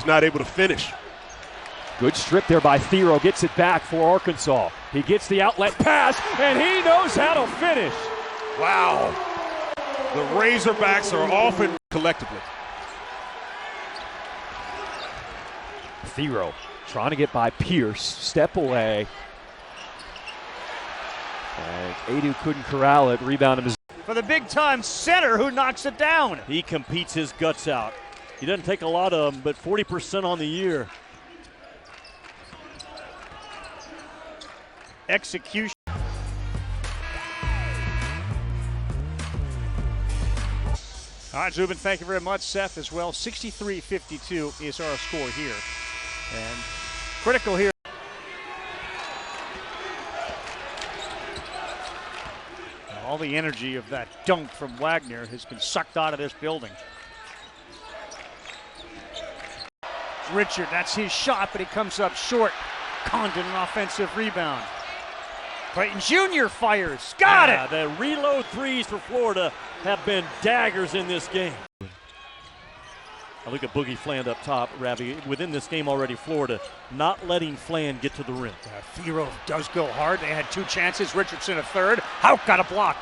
not able to finish. Good strip there by Thiero, gets it back for Arkansas. He gets the outlet pass, and he knows how to finish. Wow. The Razorbacks are often collectively. Thiero trying to get by Pierce, step away. And Adou couldn't corral it, rebound him. For the big-time center who knocks it down. He competes his guts out. He doesn't take a lot of them, but 40% on the year. Execution. All right, Zubin, thank you very much. Seth as well. 63-52 is our score here. And critical here. All the energy of that dunk from Wagner has been sucked out of this building. Richard, that's his shot, but he comes up short. Condon, an offensive rebound. Clayton Jr. fires. Got it! The reload threes for Florida have been daggers in this game. I look at Boogie Fland up top, Ravi. Within this game already, Florida not letting Fland get to the rim. Thiero does go hard. They had two chances. Richardson a third. Houck got a block.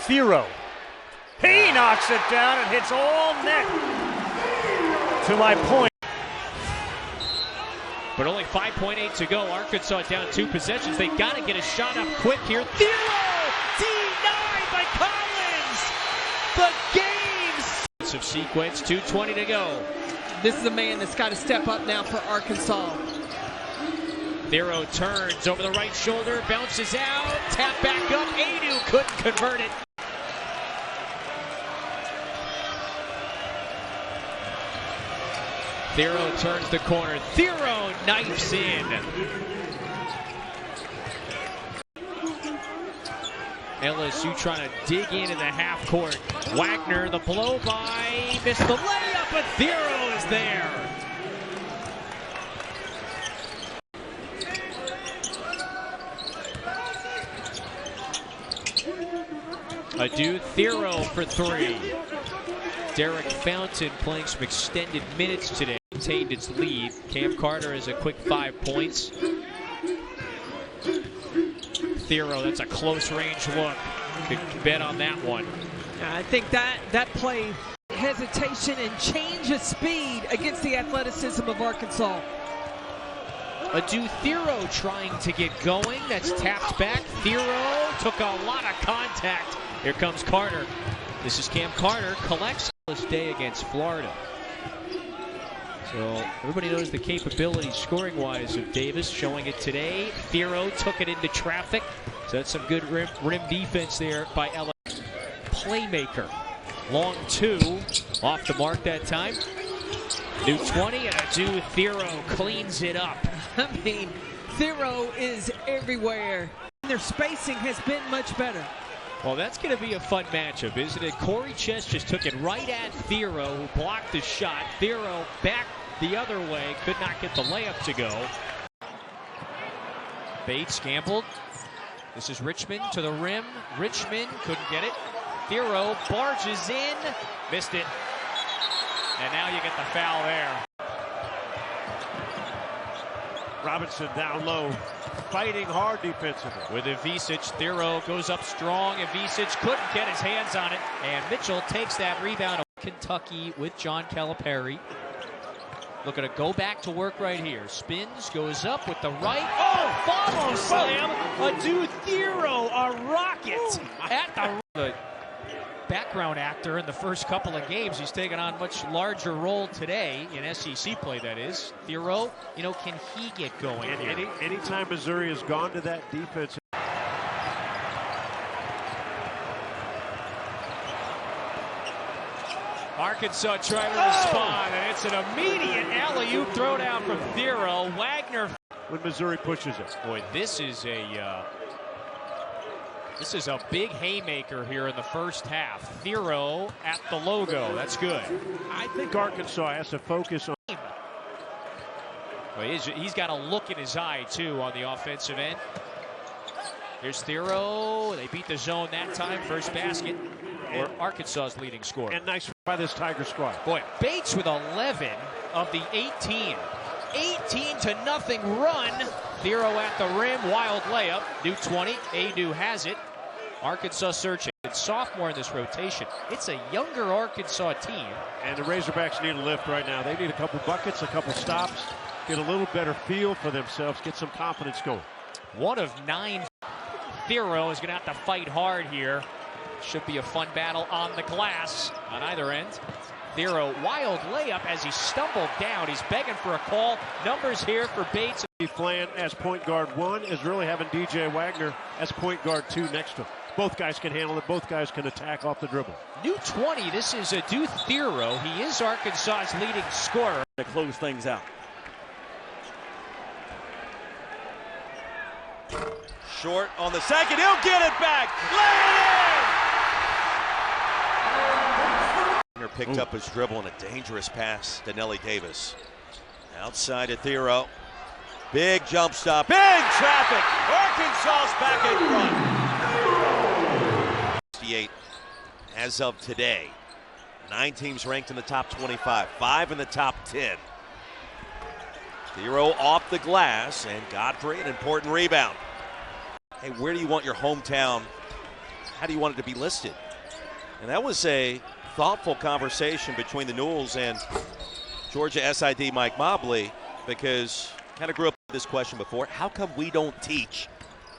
Thiero. He knocks it down and hits all net. To my point. But only 5.8 to go. Arkansas down 2 possessions. They got to get a shot up quick here. Thiero denied by Collins. The game's sequence. 2:20 to go. This is a man that's got to step up now for Arkansas. Thiero turns over the right shoulder, bounces out, tap back up. Adou couldn't convert it. Thiero turns the corner. Thiero knifes in. LSU trying to dig into the half court. Wagner, the blow by, missed the layup, but Thiero is there. Adou, Thiero for 3. Derek Fountain playing some extended minutes today. Maintained its lead. Cam Carter is a quick 5 points. Thiero, that's a close range look. Could bet on that one. I think that play, hesitation and change of speed against the athleticism of Arkansas. Adou, Thiero trying to get going. That's tapped back. Thiero took a lot of contact. Here comes Carter. This is Cam Carter, collects this day against Florida. So everybody knows the capabilities scoring-wise of Davis, showing it today. Thiero took it into traffic. So that's some good rim defense there by LSU. Playmaker. Long 2, off the mark that time. New 20, and Adou, Thiero cleans it up. I mean, Thiero is everywhere. Their spacing has been much better. Well, that's going to be a fun matchup, isn't it? Corey Chess just took it right at Thiero, who blocked the shot. Thiero back the other way, could not get the layup to go. Bates gambled. This is Richmond to the rim. Richmond couldn't get it. Thiero barges in, missed it. And now you get the foul there. Robinson down low, fighting hard defensively. With Ivisic, Thiero goes up strong. Ivisic couldn't get his hands on it. And Mitchell takes that rebound. Kentucky with John Calipari. Looking to go back to work right here. Spins, goes up with the right. Oh, follow slam. Adou, Thiero, a rocket at the background actor in the first couple of games. He's taken on much larger role today in SEC play, that is. Thiero, can he get going? Anytime Missouri has gone to that defense. Arkansas trying to respond, and it's an immediate alley-oop throwdown from Thiero. Wagner. When Missouri pushes it. Boy, this is a big haymaker here in the first half. Thiero at the logo. That's good. I think Arkansas has to focus on. Well, he's got a look in his eye, too, on the offensive end. Here's Thiero. They beat the zone that time. First basket for Arkansas's leading scorer. And nice by this Tiger squad. Boy, Bates with 11 of the 18. 18-0 run. Thiero at the rim. Wild layup. New 20. Adou has it. Arkansas searching. It's sophomore in this rotation. It's a younger Arkansas team. And the Razorbacks need a lift right now. They need a couple buckets, a couple stops, get a little better feel for themselves, get some confidence going. 1 of 9. Thiero is going to have to fight hard here. Should be a fun battle on the glass on either end. Thiero, wild layup as he stumbled down. He's begging for a call. Numbers here for Bates. Flan as point guard 1 is really having DJ Wagner as point guard 2 next to him. Both guys can handle it. Both guys can attack off the dribble. New 20. This is Adou Thiero. He is Arkansas's leading scorer. To close things out. Short on the second. He'll get it back. Lay it in! Picked up his dribble in a dangerous pass to Nelly Davis. Outside to Thiero. Big jump stop. Big traffic. Arkansas's back in front. 68 as of today. 9 teams ranked in the top 25. 5 in the top 10. Thiero off the glass, and Godfrey an important rebound. Hey, where do you want your hometown? How do you want it to be listed? And that was a thoughtful conversation between the Newells and Georgia SID Mike Mobley, because kind of grew up with this question before. How come we don't teach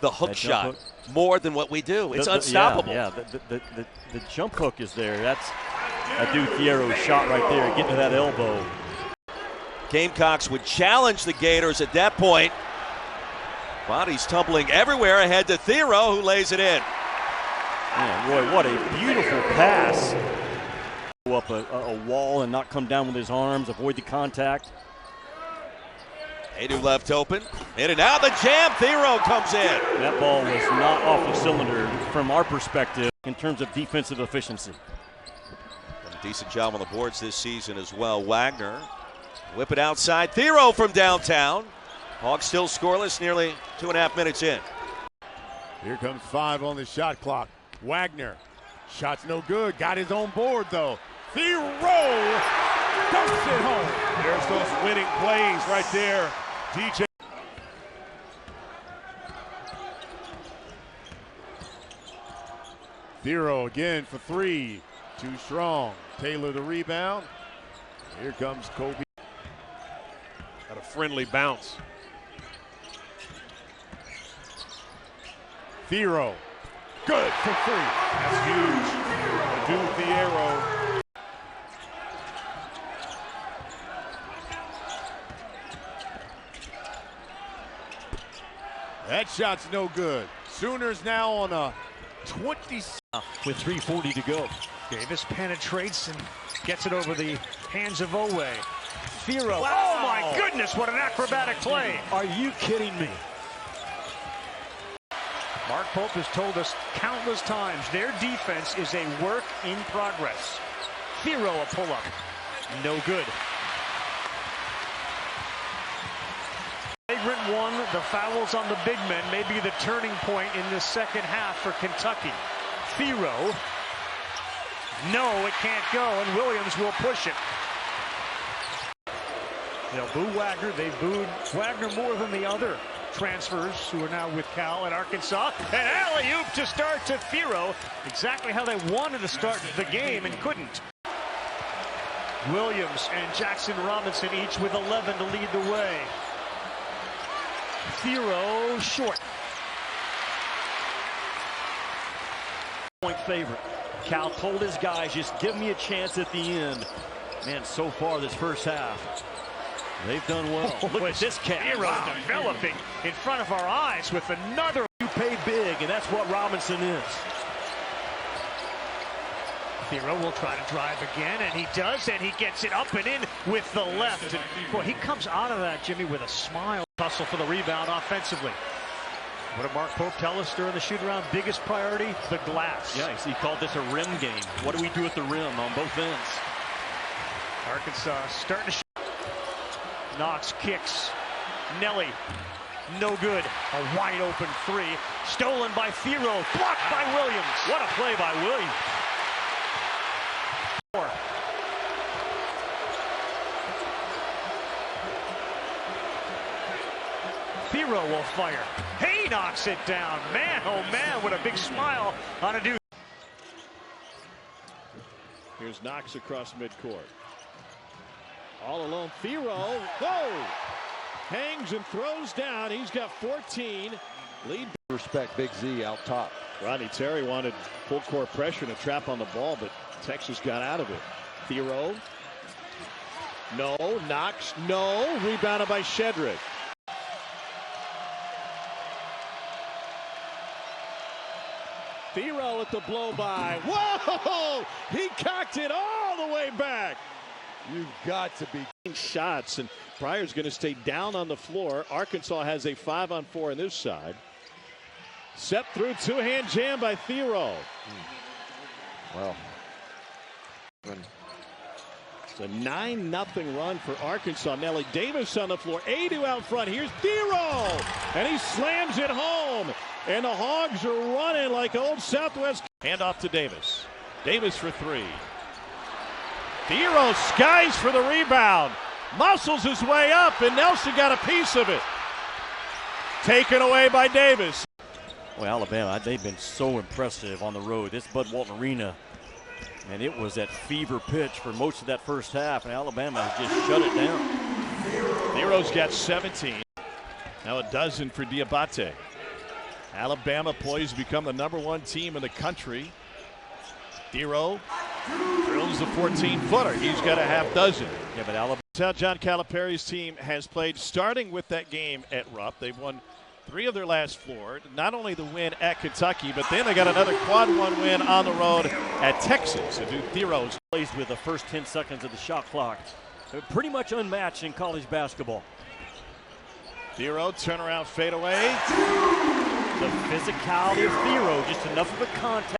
the hook shot more than what we do? It's unstoppable. Yeah, the jump hook is there. That's Adou Thiero's shot right there, getting to that elbow. Gamecocks would challenge the Gators at that point. Bodies tumbling everywhere ahead to Thiero, who lays it in. Man, Roy, what a beautiful pass. Go up a wall and not come down with his arms, avoid the contact. Adou left open. In and out the jam. Thiero comes in. That ball was not off the cylinder from our perspective in terms of defensive efficiency. Done a decent job on the boards this season as well. Wagner whip it outside. Thiero from downtown. Hawks still scoreless, nearly 2.5 minutes in. Here comes 5 on the shot clock. Wagner. Shot's no good. Got his own board, though. Thiero dumps it home. There's those winning plays right there. DJ. Thiero again for 3. Too strong. Taylor the rebound. Here comes Kobe. Got a friendly bounce. Thiero. Good for 3. That's huge. Adou Thiero. That shot's no good. Sooners now on a 20. With 3:40 to go. Davis penetrates and gets it over the hands of Owe. Thiero. Wow. Oh my goodness, what an acrobatic play. Are you kidding me? Mark Pope has told us countless times their defense is a work in progress. Thiero a pull-up. No good. Flagrant 1, the fouls on the big men may be the turning point in the second half for Kentucky. Thiero. No, it can't go, and Williams will push it. They'll boo Wagner. They've booed Wagner more than the other transfers who are now with Cal at Arkansas. An alley-oop to start to Thiero. Exactly how they wanted to start the game and couldn't. Williams and Jackson Robinson each with 11 to lead the way. Thiero short. Point favorite. Cal told his guys, just give me a chance at the end. Man, so far this first half, they've done well. Look at this cat. Thiero developing in front of our eyes with another. You pay big, and that's what Robinson is. Thiero will try to drive again, and he does, and he gets it up and in with the left. And boy, he comes out of that, Jimmy, with a smile. Hustle for the rebound offensively. What did Mark Pope tell us during the shoot-around? Biggest priority, the glass. Yeah, he called this a rim game. What do we do at the rim on both ends? Arkansas starting to shoot. Knox kicks. Nelly No good. A wide open three. Stolen by Thiero. Blocked by Williams. What a play by Williams. Thiero will fire. He knocks it down. Man, oh man, what a big smile on Adou. Here's Knox across midcourt. All alone, Thiero. Whoa! Hangs and throws down. He's got 14. Lead. Respect Big Z out top. Rodney Terry wanted full court pressure and a trap on the ball, but Texas got out of it. Thiero. No. Knox. No. Rebounded by Shedrick. Thiero at the blow by. Whoa! He cocked it all the way back. You've got to be shots, and Pryor's going to stay down on the floor. Arkansas has a 5-on-4 on this side. Set through, two-hand jam by Thiero. Well, it's a 9-0 run for Arkansas. Nelly Davis on the floor. Adou out front. Here's Thiero, and he slams it home. And the Hogs are running like Old Southwest. Handoff to Davis. Davis for three. Thiero skies for the rebound. Muscles his way up, and Nelson got a piece of it. Taken away by Davis. Well, Alabama, they've been so impressive on the road. This Bud Walton Arena, and it was at fever pitch for most of that first half, and Alabama has just shut it down. Thiero's got 17. Now a dozen for Diabate. Alabama poised to become the #1 team in the country. Thiero drills the 14-footer. He's got a half dozen. Yeah, but Alabama. That's how John Calipari's team has played, starting with that game at Rupp. They've won 3 of their last 4. Not only the win at Kentucky, but then they got another quad 1 win on the road at Texas. Adou Thiero's plays with the first 10 seconds of the shot clock. They're pretty much unmatched in college basketball. Thiero turnaround fadeaway. The physicality of Thiero, just enough of a contact.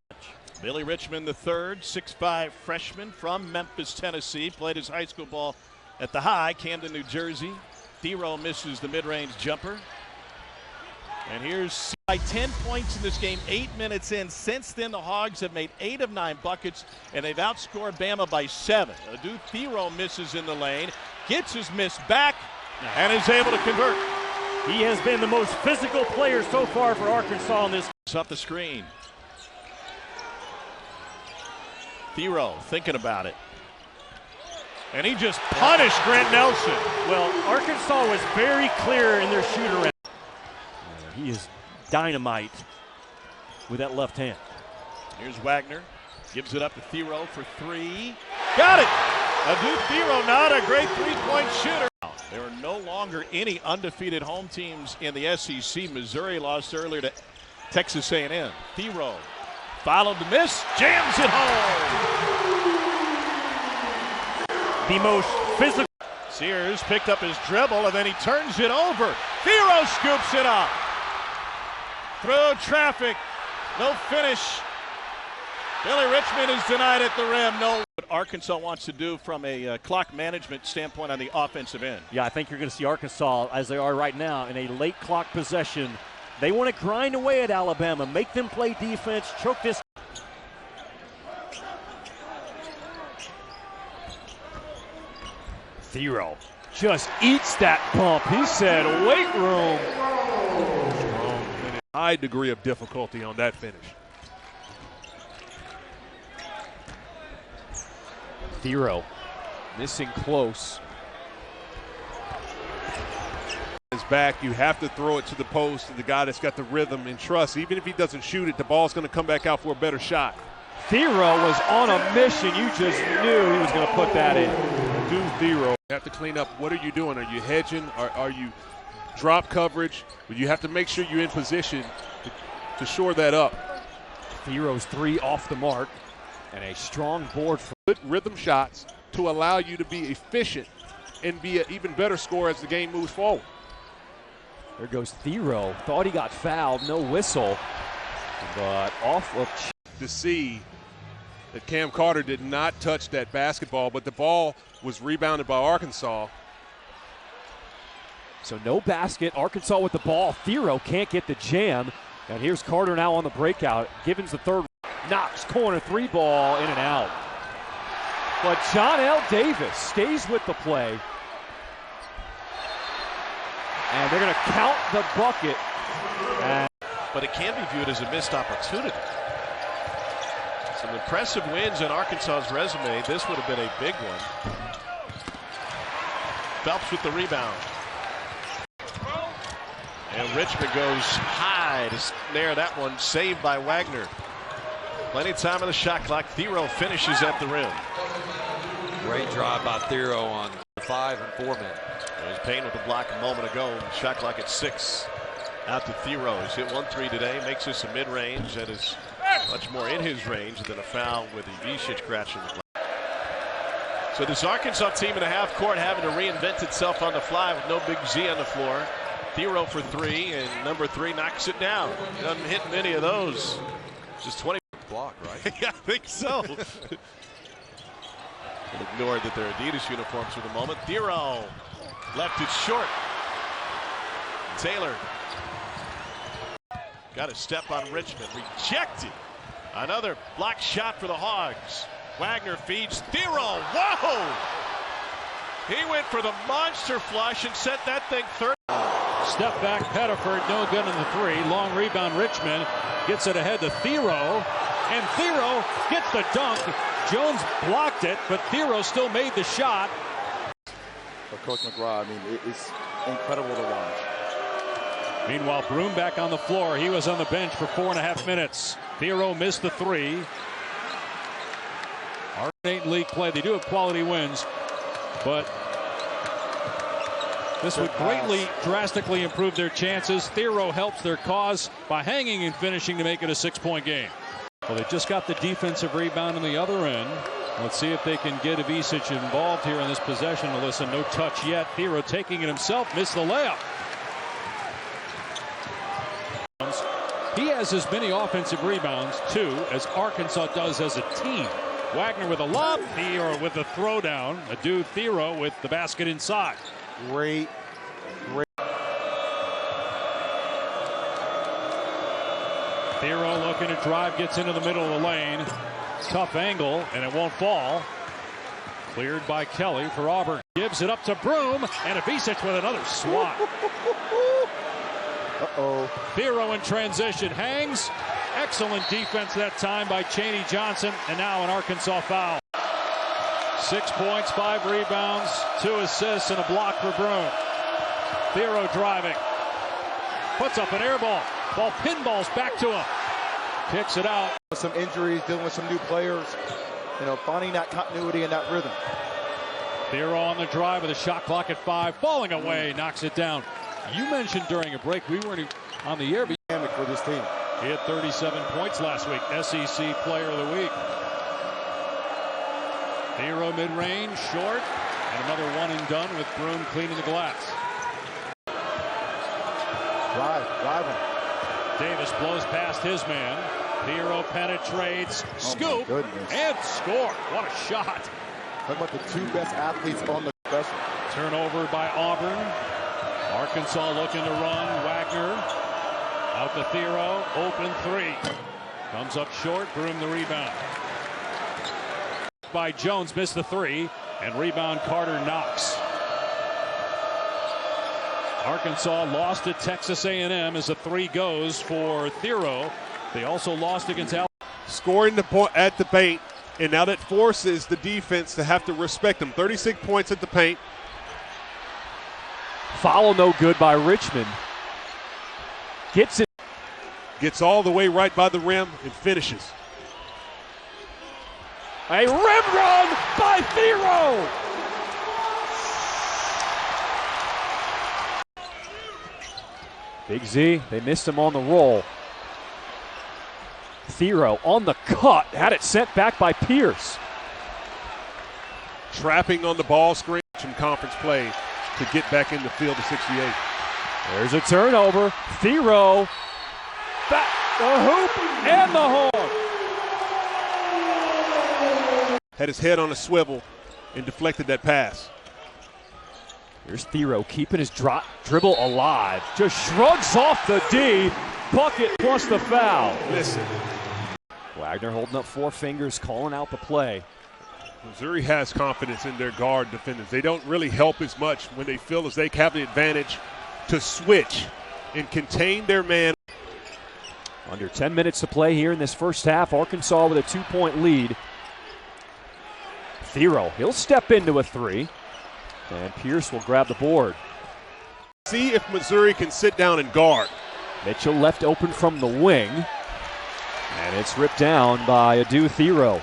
Billy Richmond III, 6'5" freshman from Memphis, Tennessee. Played his high school ball at the High, Camden, New Jersey. Thiero misses the mid-range jumper. And here's by 10 points in this game, 8 minutes in. Since then, the Hogs have made 8 of 9 buckets, and they've outscored Bama by 7. Adou Thiero misses in the lane, gets his miss back, and is able to convert. He has been the most physical player so far for Arkansas in this. Off the screen. Thiero thinking about it. And he just punished Grant Nelson. Well, Arkansas was very clear in their shoot-around. He is dynamite with that left hand. Here's Wagner. Gives it up to Thiero for 3. Got it! Adou Thiero, not a great three-point shooter. There are no longer any undefeated home teams in the SEC. Missouri lost earlier to Texas A&M. Thiero followed the miss, jams it home. The most physical. Sears picked up his dribble, and then he turns it over. Thiero scoops it up. Through traffic, no finish. Billy Richmond is denied at the rim. No. What Arkansas wants to do from a clock management standpoint on the offensive end. Yeah, I think you're going to see Arkansas, as they are right now, in a late clock possession. They want to grind away at Alabama, make them play defense, choke this. Thiero just eats that bump. He said, weight room. High degree of difficulty on that finish. Thiero missing close. His back, you have to throw it to the post, to the guy that's got the rhythm and trust. Even if he doesn't shoot it, the ball's going to come back out for a better shot. Thiero was on a mission. You just knew he was going to put that in. Do Thiero. You have to clean up. What are you doing? Are you hedging? Are you drop coverage? But you have to make sure you're in position to shore that up. Thiero's 3 off the mark, and a strong board for good rhythm shots to allow you to be efficient and be an even better scorer as the game moves forward. There goes Thiero. Thought he got fouled. No whistle, but off of. To see that Cam Carter did not touch that basketball, but the ball was rebounded by Arkansas. So no basket. Arkansas with the ball. Thiero can't get the jam. And here's Carter now on the breakout. Givens the third. Knocks corner three ball in and out. But John L. Davis stays with the play. And they're going to count the bucket. But it can be viewed as a missed opportunity. Some impressive wins in Arkansas's resume. This would have been a big one. Phelps with the rebound. And Richmond goes high to snare that one. Saved by Wagner. Plenty of time on the shot clock. Thiero finishes at the rim. Great drive by Thiero on 5 and 4 men. There's Payne with the block a moment ago. Shot clock at 6. Out to Thiero. He's hit 1-3 today. Makes this a mid-range that is much more in his range than a foul with Ivisic crashing the block. So this Arkansas team in the half court having to reinvent itself on the fly with no Big Z on the floor. Thiero for 3, and number 3 knocks it down. Doesn't hit many of those. Just 20 block, right? Yeah, I think so. Ignored that they're Adidas uniforms for the moment. Thiero left it short. Taylor got a step on Richmond. Rejected. Another block shot for the Hogs. Wagner feeds Thiero. Whoa! He went for the monster flush and set that thing third. Step back, Pettiford, no good on the 3. Long rebound, Richmond gets it ahead to Thiero, and Thiero gets the dunk. Jones blocked it, but Thiero still made the shot. For Coach McGraw, I mean, it's incredible to watch. Meanwhile, Broom back on the floor. He was on the bench for 4.5 minutes. Thiero missed the 3. Our league play, they do have quality wins, but this would greatly, drastically improve their chances. Thiero helps their cause by hanging and finishing to make it a 6-point game. Well, they just got the defensive rebound on the other end. Let's see if they can get Ivisic involved here in this possession. Listen, no touch yet. Thiero taking it himself, missed the layup. He has as many offensive rebounds, 2, as Arkansas does as a team. Wagner with a lob, Thiero with the throwdown. Adou, Thiero with the basket inside. Great. Thiero looking to drive, gets into the middle of the lane. Tough angle, and it won't fall. Cleared by Kelly for Auburn. Gives it up to Broom, and Ivisic with another swat. Thiero in transition, hangs. Excellent defense that time by Chaney Johnson, and now an Arkansas foul. 6 points, 5 rebounds, 2 assists, and a block for Broom. Thiero driving. Puts up an air ball. Ball pinballs back to him. Kicks it out. Some injuries, dealing with some new players. You know, finding that continuity and that rhythm. Thiero on the drive with a shot clock at 5. Falling away, knocks it down. You mentioned during a break, we weren't on the air. For this team. He had 37 points last week. SEC Player of the Week. Thiero mid-range, short, and another one and done with Broom cleaning the glass. Driving. Davis blows past his man. Thiero penetrates, scoop, and score. What a shot. Talk about the 2 best athletes on the special. Turnover by Auburn. Arkansas looking to run. Wagner out to Thiero. Open 3. Comes up short. Broom the rebound. By Jones, missed the 3, and rebound Carter Knox. Arkansas lost to Texas A&M as the 3 goes for Thiero. They also lost against Alabama. Scoring the point at the paint, and now that forces the defense to have to respect them. 36 points at the paint. Foul no good by Richmond. Gets it. Gets all the way right by the rim and finishes. A rim run by Thiero. Big Z, they missed him on the roll. Thiero on the cut, had it sent back by Pierce. Trapping on the ball screen in conference play to get back in the field to 68. There's a turnover. Thiero, back the hoop and the horn. Had his head on a swivel and deflected that pass. Here's Thiero keeping his dribble alive. Just shrugs off the D. Bucket plus the foul. Listen. Wagner holding up 4 fingers, calling out the play. Missouri has confidence in their guard defenders. They don't really help as much when they feel as they have the advantage to switch and contain their man. Under 10 minutes to play here in this first half. Arkansas with a 2-point lead. Thiero, he'll step into a 3. And Pierce will grab the board. See if Missouri can sit down and guard. Mitchell left open from the wing. And it's ripped down by Adou Thiero.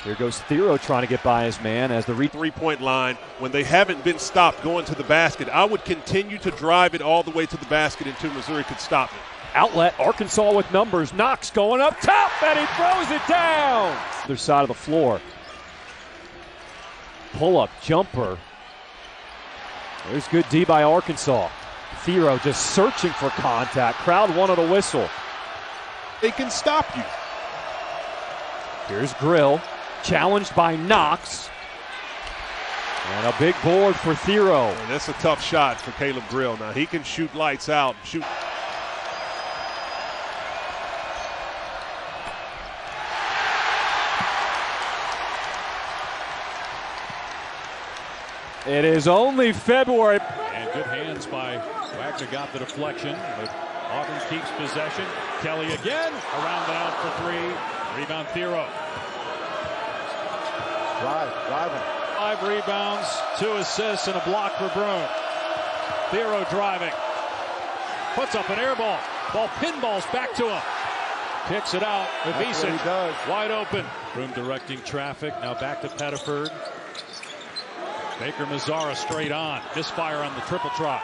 Here goes Thiero trying to get by his man as the 3-point line. When they haven't been stopped going to the basket, I would continue to drive it all the way to the basket until Missouri could stop it. Outlet, Arkansas with numbers. Knox going up top, and he throws it down. Other side of the floor. Pull-up jumper. There's good D by Arkansas. Thiero just searching for contact. Crowd wanted a whistle. They can stop you. Here's Grill, challenged by Knox. And a big board for Thiero. And that's a tough shot for Caleb Grill. Now he can shoot lights out. Shoot. It is only February. And good hands by Wagner, got the deflection, but Auburn keeps possession. Kelly again, around and out for 3. Rebound Thiero. Driving. 5 rebounds, 2 assists, and a block for Broome. Thiero driving. Puts up an air ball. Ball pinballs back to him. Kicks it out. Ivisic wide open. Broome directing traffic. Now back to Pettiford. Baker Mazzara straight on. Misfire on the triple trot.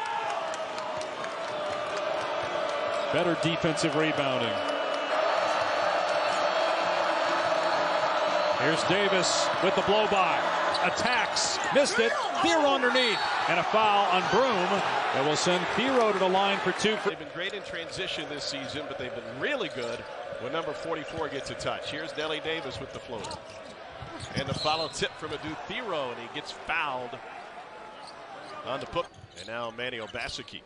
Better defensive rebounding. Here's Davis with the blow by. Attacks. Missed it. Thiero underneath. And a foul on Broome that will send Thiero to the line for 2. They've been great in transition this season, but they've been really good when number 44 gets a touch. Here's Nelly Davis with the floater. And the follow tip from Adou Thiero, and he gets fouled on the put. And now Manny Obaseki.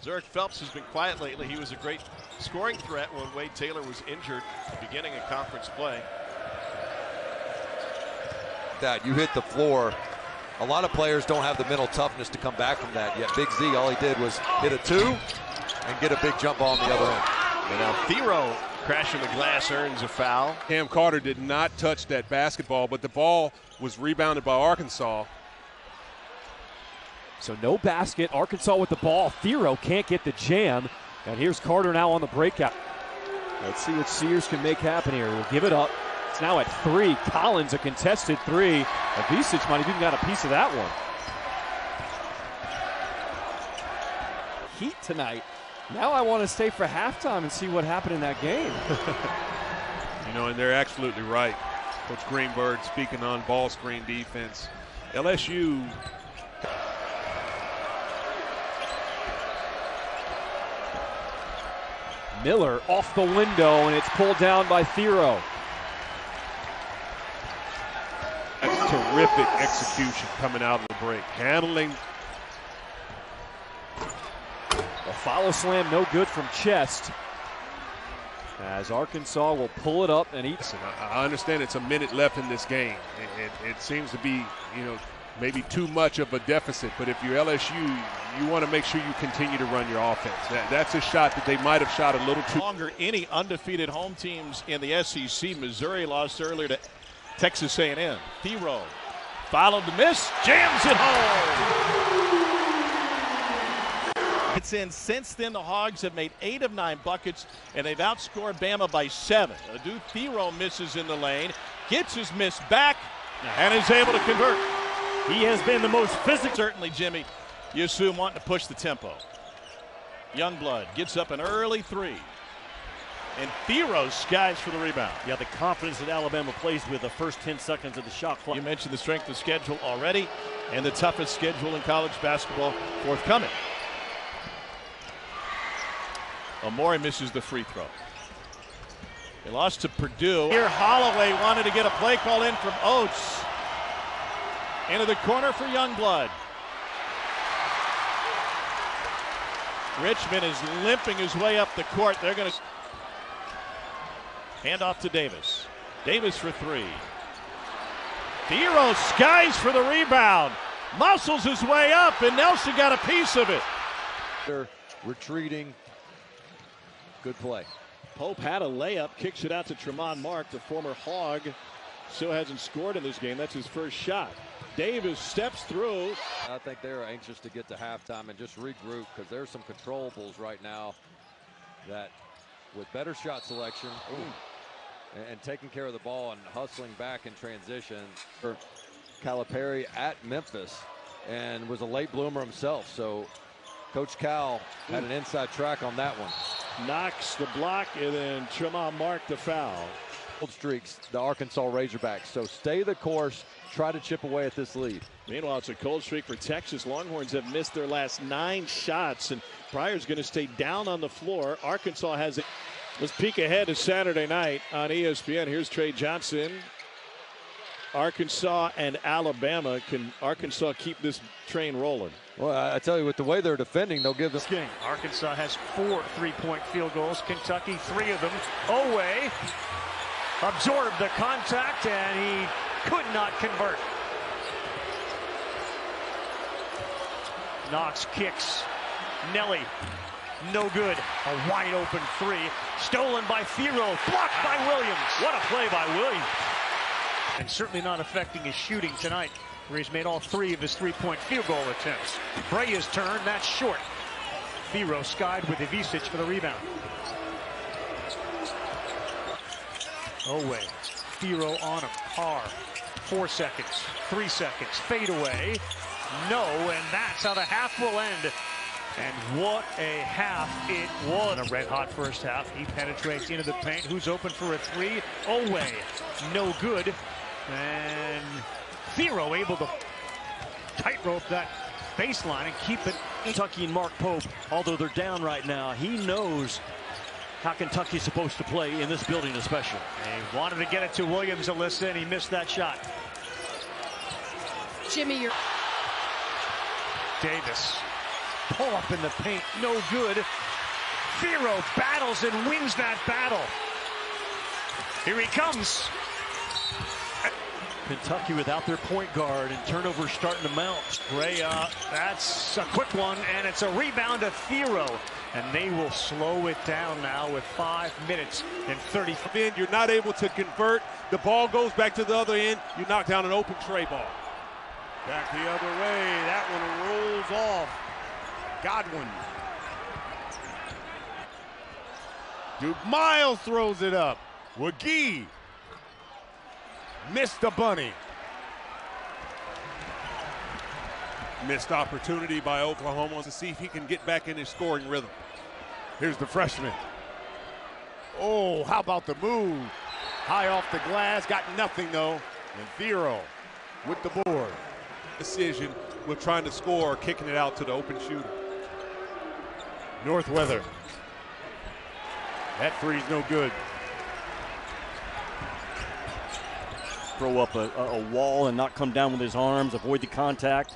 Zurich Phelps has been quiet lately. He was a great scoring threat when Wade Taylor was injured at the beginning of conference play. That you hit the floor. A lot of players don't have the mental toughness to come back from that. Yet Big Z, all he did was hit a 2 and get a big jump ball on the other end. And now Thiero crashing the glass, earns a foul. Cam Carter did not touch that basketball, but the ball was rebounded by Arkansas. So no basket. Arkansas with the ball. Thiero can't get the jam. And here's Carter now on the breakout. Let's see what Sears can make happen here. We'll give it up. It's now at 3. Collins, a contested 3. Ivisic might have even got a piece of that one. Heat tonight. Now I want to stay for halftime and see what happened in that game. You know, and they're absolutely right. Coach Greenberg speaking on ball screen defense. LSU. Miller off the window, and it's pulled down by Thiero. That's terrific execution coming out of the break. Handling. A follow slam, no good from Chest. As Arkansas will pull it up and eat. I understand it's a minute left in this game. It seems to be, you know, maybe too much of a deficit. But if you're LSU, you want to make sure you continue to run your offense. That's a shot that they might have shot a little too. Longer any undefeated home teams in the SEC. Missouri lost earlier to Texas A&M. Thiero followed the miss, jams it home. It's in. Since then, the Hogs have made 8 of 9 buckets, and they've outscored Bama by 7. Adou Thiero misses in the lane, gets his miss back, and is able to convert. He has been the most physical. Certainly, Jimmy, you assume wanting to push the tempo. Youngblood gets up an early 3. And Thiero skies for the rebound. Yeah, the confidence that Alabama plays with the first 10 seconds of the shot clock. You mentioned the strength of schedule already, and the toughest schedule in college basketball forthcoming. Amore misses the free throw. They lost to Purdue. Here Holloway wanted to get a play call in from Oates. Into the corner for Youngblood. Richmond is limping his way up the court. They're going to hand off to Davis. Davis for three. Thiero skies for the rebound. Muscles his way up, and Nelson got a piece of it. They're retreating. Good play. Pope had a layup, kicks it out to Tremont Mark, the former Hog. Still hasn't scored in this game. That's his first shot. Davis steps through. I think they're anxious to get to halftime and just regroup because there's some controllables right now that with better shot selection and taking care of the ball and hustling back in transition. For Calipari at Memphis and was a late bloomer himself. So Coach Cal had an inside track on that one. Knocks the block and then Tremont Mark the foul. Old streaks, the Arkansas Razorbacks. So stay the course, try to chip away at this lead. Meanwhile, it's a cold streak for Texas. Longhorns have missed their last 9 shots, and Pryor's going to stay down on the floor. Arkansas has it. Let's peek ahead to Saturday night on ESPN. Here's Trey Johnson. Arkansas and Alabama. Can Arkansas keep this train rolling? Well, I tell you, with the way they're defending, they'll give this game. Arkansas has 4 3-point field goals. Kentucky, 3 of them. Oweh absorbed the contact, and he could not convert. Knox kicks. Nelly, no good. A wide open 3. Stolen by Thiero. Blocked by Williams. What a play by Williams. And certainly not affecting his shooting tonight, where he's made all 3 of his 3-point field goal attempts. Brea's turn, that's short. Thiero skied with Ivisic for the rebound. Oweh, Thiero on him, Carr. 4 seconds, 3 seconds, fade away. No, and that's how the half will end. And what a half it was. A red-hot first half. He penetrates into the paint. Who's open for a 3? Oweh, no good. And Thiero able to tightrope that baseline and keep it. Kentucky and Mark Pope, although they're down right now, he knows how Kentucky's supposed to play in this building especially. He wanted to get it to Williams, Alyssa, and he missed that shot. Jimmy, you're... Davis, pull up in the paint, no good. Thiero battles and wins that battle. Here he comes. Kentucky without their point guard and turnovers starting to mount. Brea, that's a quick one, and it's a rebound to Thiero. And they will slow it down now with 5 minutes and 30. Then you're not able to convert. The ball goes back to the other end. You knock down an open tray ball. Back the other way. That one rolls off. Godwin. Duke Miles throws it up. Wagee. Missed the bunny. Missed opportunity by Oklahoma to see if he can get back in his scoring rhythm. Here's the freshman. Oh, how about the move? High off the glass, got nothing though. And Thiero with the board. Decision with trying to score, kicking it out to the open shooter. Northweather. That three's no good. Throw up a wall and not come down with his arms, avoid the contact.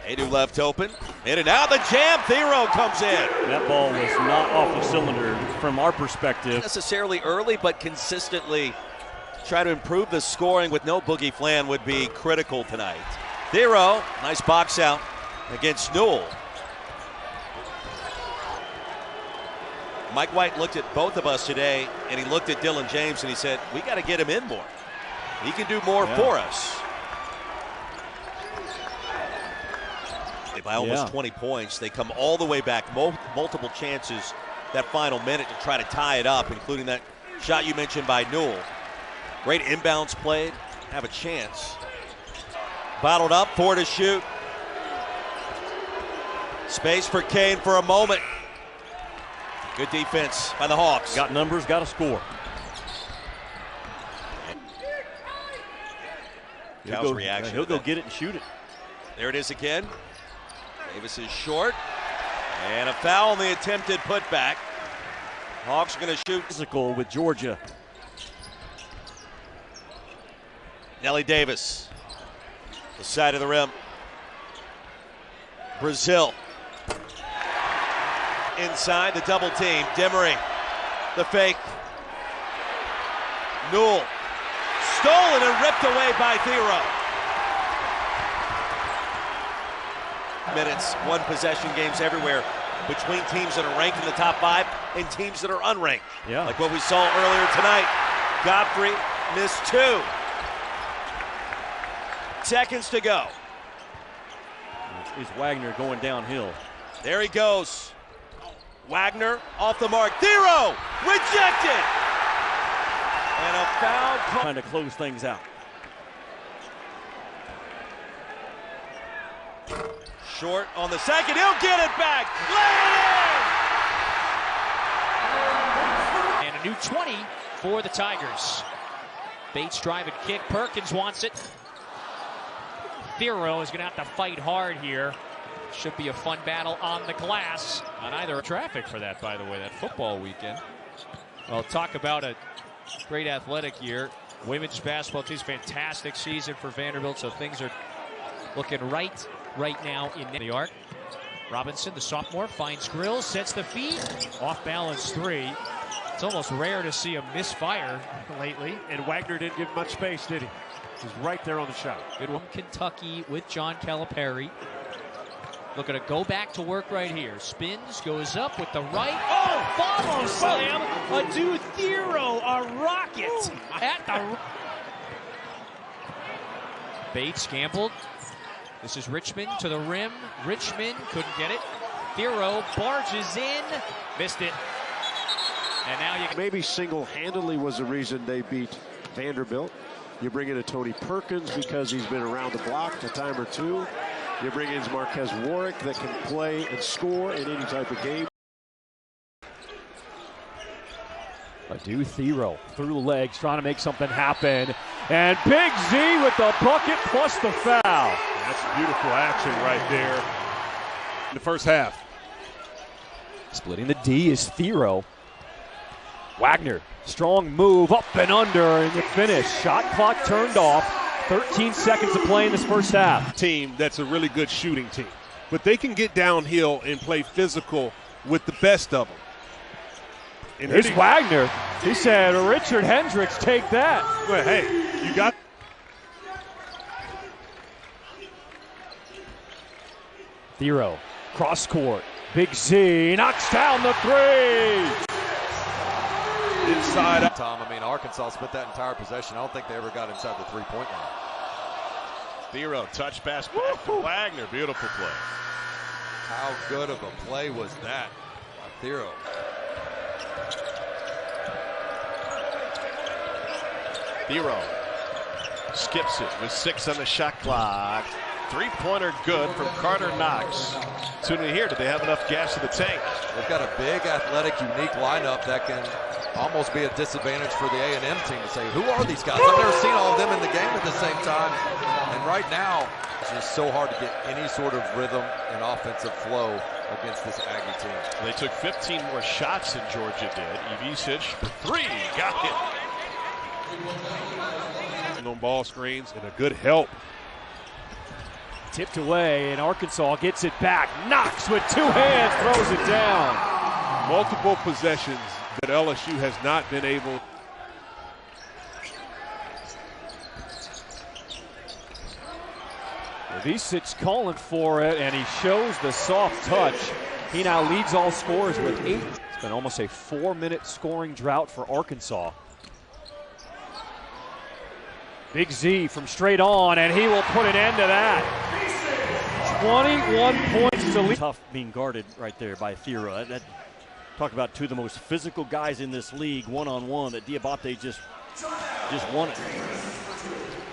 Adou left open. In and out, the jam. Thiero comes in. That ball was not off the cylinder from our perspective. Not necessarily early, but consistently try to improve the scoring with no Boogie Flan would be critical tonight. Thiero, nice box out against Newell. Mike White looked at both of us today, and he looked at Dylan James, and he said, we got to get him in more. He can do more for us. By almost 20 points. They come all the way back, multiple chances that final minute to try to tie it up, including that shot you mentioned by Newell. Great inbounds played, have a chance. Bottled up, 4 to shoot. Space for Kane for a moment. Good defense by the Hawks. Got numbers, got a score. Cal's reaction. He'll go get it and shoot it. There it is again. Davis is short. And a foul on the attempted putback. Hawks going to shoot. Physical with Georgia. Nelly Davis. The side of the rim. Brazil. Inside the double team. Demery. The fake. Newell. Stolen and ripped away by Thiero. Minutes, one possession games everywhere between teams that are ranked in the top 5 and teams that are unranked. Yeah. Like what we saw earlier tonight. Godfrey missed 2. Seconds to go. Is Wagner going downhill? There he goes. Wagner off the mark. Thiero rejected. And a foul call. Trying to close things out. Short on the second. He'll get it back. Lay it in. And a new 20 for the Tigers. Bates drive and kick. Perkins wants it. Thiero is going to have to fight hard here. Should be a fun battle on the glass. On either traffic for that, by the way, that football weekend. Well, talk about a great athletic year. Women's basketball team's fantastic season for Vanderbilt, so things are looking right now in the arc. Robinson, the sophomore, finds Grills, sets the feed. Off balance 3. It's almost rare to see a misfire lately. And Wagner didn't give much space, did he? He's right there on the shot. Good one. Kentucky with John Calipari. Looking to go back to work right here. Spins, goes up with the right. Oh, follow slam. Adou Thiero, a rocket at the. Bates gambled. This is Richmond to the rim. Richmond couldn't get it. Thiero barges in. Missed it. And now you. Maybe single-handedly was the reason they beat Vanderbilt. You bring in a Tony Perkins because he's been around the block a time or two. You bring in Marquez Warwick that can play and score in any type of game. Adou Thiero through legs, trying to make something happen. And Big Z with the bucket plus the foul. That's beautiful action right there in the first half. Splitting the D is Thiero. Wagner, strong move, up and under, and the finish. Shot clock turned off. 13 seconds to play in this first half. Team that's a really good shooting team, but they can get downhill and play physical with the best of them. And here's Wagner. He said, Richard Hendricks, take that. Well, hey, you got. Thiero, cross court. Big Z knocks down the 3. Inside. Tom, I mean, Arkansas split that entire possession. I don't think they ever got inside the 3-point line. Thiero, touch pass back to Wagner. Beautiful play. How good of a play was that by Thiero? Thiero skips it with 6 on the shot clock. 3-pointer good from Carter Knox. Tuning in here, do they have enough gas in the tank? They've got a big, athletic, unique lineup that can almost be a disadvantage for the A&M team to say, who are these guys? I've never seen all of them in the game at the same time. And right now, it's just so hard to get any sort of rhythm and offensive flow against this Aggie team. They took 15 more shots than Georgia did. Ivisic for 3, got it. On ball screens and a good help. Tipped away, and Arkansas gets it back. Knox with 2 hands, throws it down. Multiple possessions that LSU has not been able. Ivisic calling for it, and he shows the soft touch. He now leads all scorers with 8. It's been almost a 4-minute scoring drought for Arkansas. Big Z from straight on, and he will put an end to that. 21 points to lead. Tough being guarded right there by Thiero. Talk about 2 of the most physical guys in this league, one-on-one, that Diabate just won it.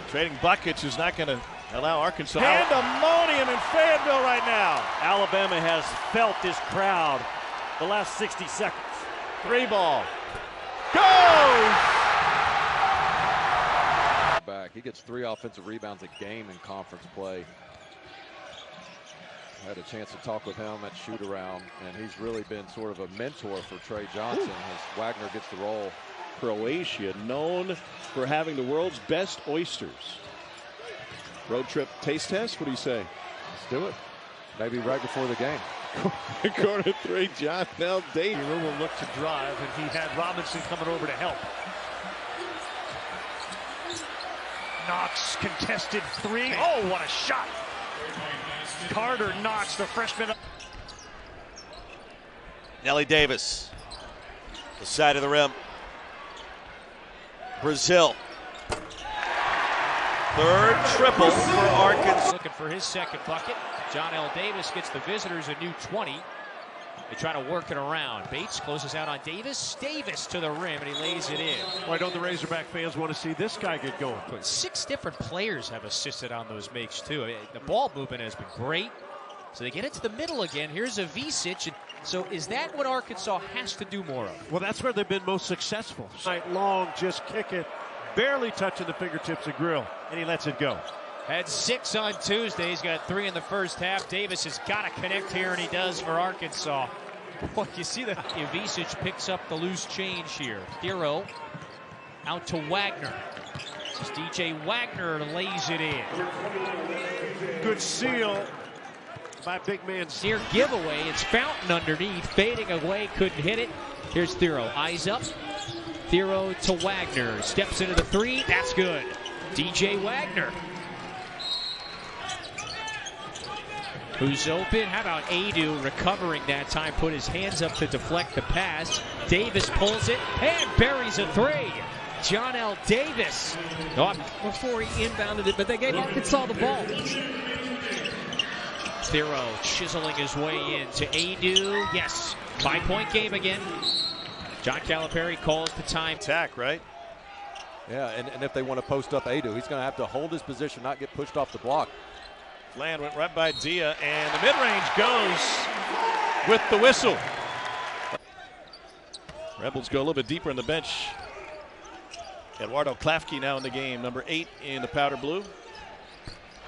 Trading buckets is not going to allow Arkansas. Pandemonium in Fayetteville right now. Alabama has felt this crowd the last 60 seconds. 3 ball. Goes! Back. He gets 3 offensive rebounds a game in conference play. I had a chance to talk with him at shoot-around, and he's really been sort of a mentor for Trey Johnson as Wagner gets the roll. Croatia, known for having the world's best oysters. Road trip taste test? What do you say? Let's do it. Maybe right before the game. Quarter 3, John L. Davis. Thiero will look to drive, and he had Robinson coming over to help. Knox contested 3. Oh, what a shot! Carter Knox, the freshman. Nelly Davis, the side of the rim. Brazil. Third triple for Arkansas. Looking for his second bucket. John L. Davis gets the visitors a new 20. They try to work it around. Bates closes out on Davis. Davis to the rim, and he lays it in. Why don't the Razorback fans want to see this guy get going? 6 different players have assisted on those makes, too. I mean, the ball movement has been great. So they get it to the middle again. Here's a Vicic. So is that what Arkansas has to do more of? Well, that's where they've been most successful. Night long, just kick it, barely touching the fingertips of Grill, and he lets it go. Had 6 on Tuesday. He's got 3 in the first half. Davis has got to connect here, and he does for Arkansas. Boy, you see that Vicic picks up the loose change here. Thiero out to Wagner. This is DJ Wagner lays it in. Good seal by big man. Near giveaway. It's Fountain underneath. Fading away. Couldn't hit it. Here's Thiero. Eyes up. Thiero to Wagner. Steps into the 3. That's good. DJ Wagner. Who's open? How about Adou recovering that time? Put his hands up to deflect the pass. Davis pulls it and buries a 3. John L. Davis. Before he inbounded it, but they gave Arkansas the ball. Thiero chiseling his way into Adou. Yes, 5-point game again. John Calipari calls the time. Attack, right? Yeah, and if they want to post up Adou, he's going to have to hold his position, not get pushed off the block. Land went right by Dia, and the mid-range goes with the whistle. Rebels go a little bit deeper in the bench. Eduardo Klafke now in the game, number 8 in the powder blue.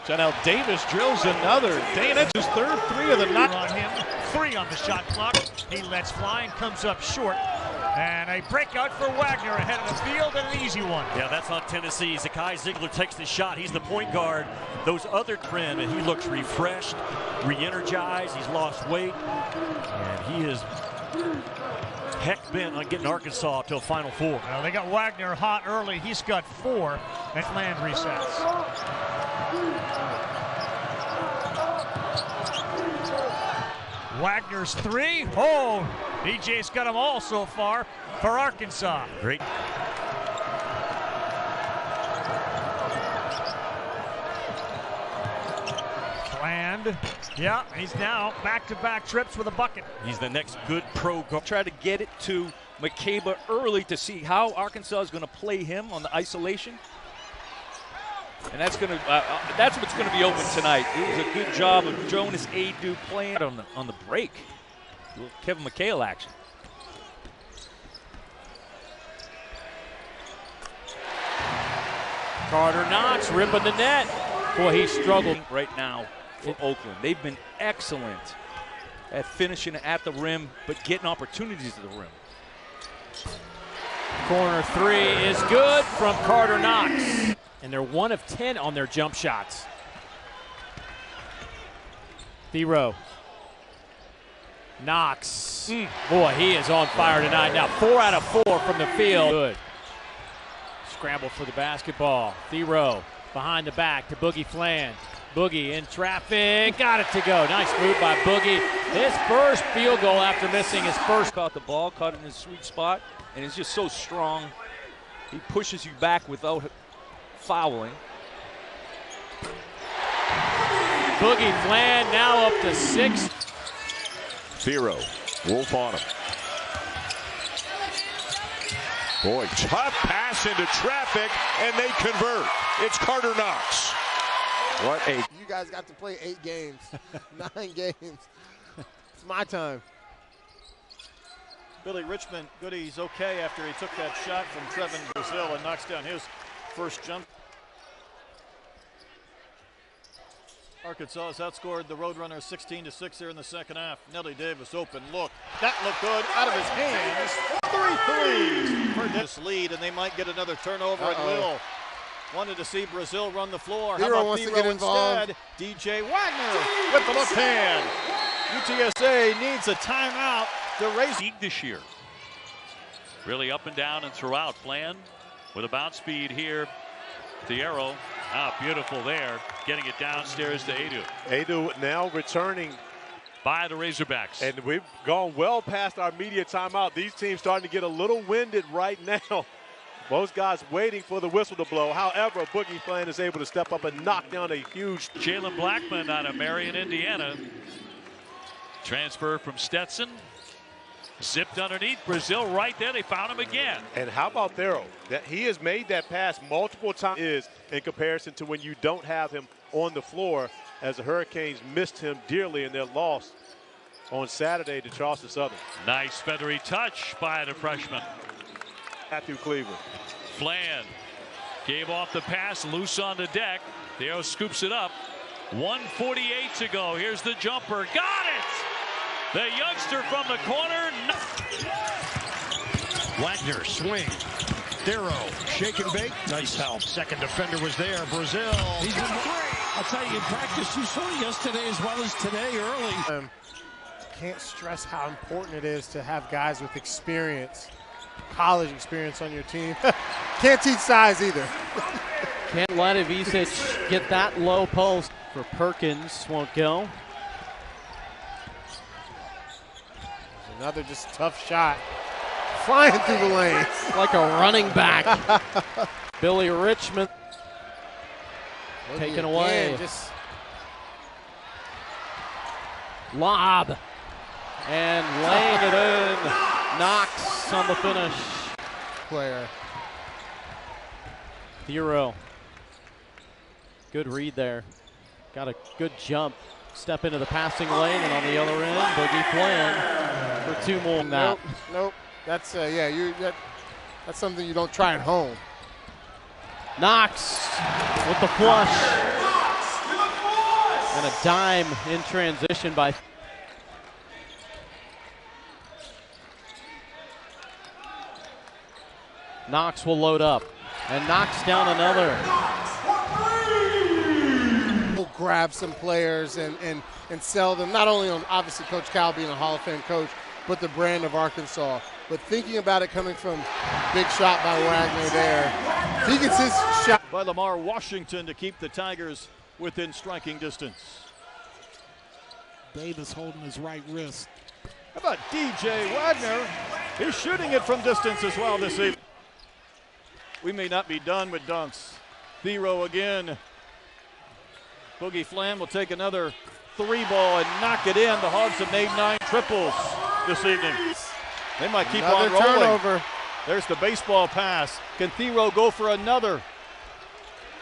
John L. Davis drills another. That's his third 3 of the night. On him, 3 on the shot clock. He lets fly and comes up short. And a breakout for Wagner ahead of the field, and an easy one. Yeah, that's on Tennessee. Zakai Ziegler takes the shot. He's the point guard. Those other trend, and he looks refreshed, re-energized. He's lost weight, and he is heck bent on getting Arkansas to a Final Four. Well, they got Wagner hot early. He's got 4 at land resets. Wagner's 3. Oh, DJ's got them all so far for Arkansas. Great. Land. Yeah, he's now back-to-back trips with a bucket. He's the next good pro guard. Try to get it to McCabe early to see how Arkansas is going to play him on the isolation. And that's going to that's what's going to be open tonight. It was a good job of Jonas Adou playing on the break. Kevin McHale action. Carter Knox ripping the net. Boy, he's struggling right now For Oakland, they've been excellent at finishing at the rim, but getting opportunities at the rim. Corner 3 is good from Carter Knox. And they're 1 of 10 on their jump shots. Thiero. Knox. Boy, he is on fire tonight. Now 4 out of 4 from the field. Good. Scramble for the basketball. Thiero behind the back to Boogie Fland. Boogie in traffic. Got it to go. Nice move by Boogie. His first field goal after missing his first. Caught the ball, caught it in his sweet spot, and is just so strong. He pushes you back without fouling. Boogie Fland now up to 6. Thiero, Wolf on him. Boy, tough pass into traffic, and they convert. It's Carter Knox. What a... You guys got to play 8 games, 9 games. It's my time. Billy Richmond, Goody's okay after he took that shot from Trevin Brazil and knocks down his first jump. Arkansas has outscored the Roadrunners 16-6 here in the second half. Nelly Davis open look. That looked good out of his hands. 3 threes. Heard this lead, and they might get another turnover at will. Wanted to see Brazil run the floor. Thiero How about wants to Thiero get involved. instead? DJ Wagner with the left hand. UTSA needs a timeout to raise league this year. Really up and down and throughout. Flan with a bounce speed here. Thiero, beautiful there. Getting it downstairs to Adou. Adou now returning by the Razorbacks. And we've gone well past our media timeout. These teams starting to get a little winded right now. Most guys waiting for the whistle to blow. However, Boogie Flan is able to step up and knock down a huge. Jalen Blackman out of Marion, Indiana. Transfer from Stetson. Zipped underneath. Brazil right there. They found him again. And how about Thiero? That he has made that pass multiple times is in comparison to when you don't have him on the floor, as the Hurricanes missed him dearly in their loss on Saturday to Charleston Southern. Nice feathery touch by the freshman. Matthew Cleveland. Flan gave off the pass, loose on the deck. Thiero scoops it up. 1:48 to go. Here's the jumper. Got it! The youngster from the corner. Wagner swing. Thiero shake and bake. Nice help. Second defender was there. Brazil. He's been great. I'll tell you, in practice, you saw yesterday as well as today early. Can't stress how important it is to have guys with experience, college experience on your team. Can't teach size either. Can't let Ivisic get that low post. For Perkins, won't go. Another just tough shot. Flying through the lanes. Like a running back. Billy Richmond taken away. Just lob. And laying it in. Knox on the finish. Player. Thiero. Good read there. Got a good jump. Step into the passing lane, and on the other end, Boogie Flan for two more. Nope. That's that's something you don't try at home. Knox with the flush. And a dime in transition by Knox will load up and knocks down another. We'll grab some players and sell them, not only on obviously Coach Cal being a Hall of Fame coach, but the brand of Arkansas. But thinking about it coming from big shot by Wagner there. He gets his shot. By Lamar Washington to keep the Tigers within striking distance. Davis holding his right wrist. How about DJ Wagner? He's shooting it from distance as well this evening. We may not be done with dunks. Thiero again. Boogie Flan will take another three ball and knock it in. The Hogs have made 9 triples this evening. They might keep on rolling. Turnover. There's the baseball pass. Can Thiero go for another?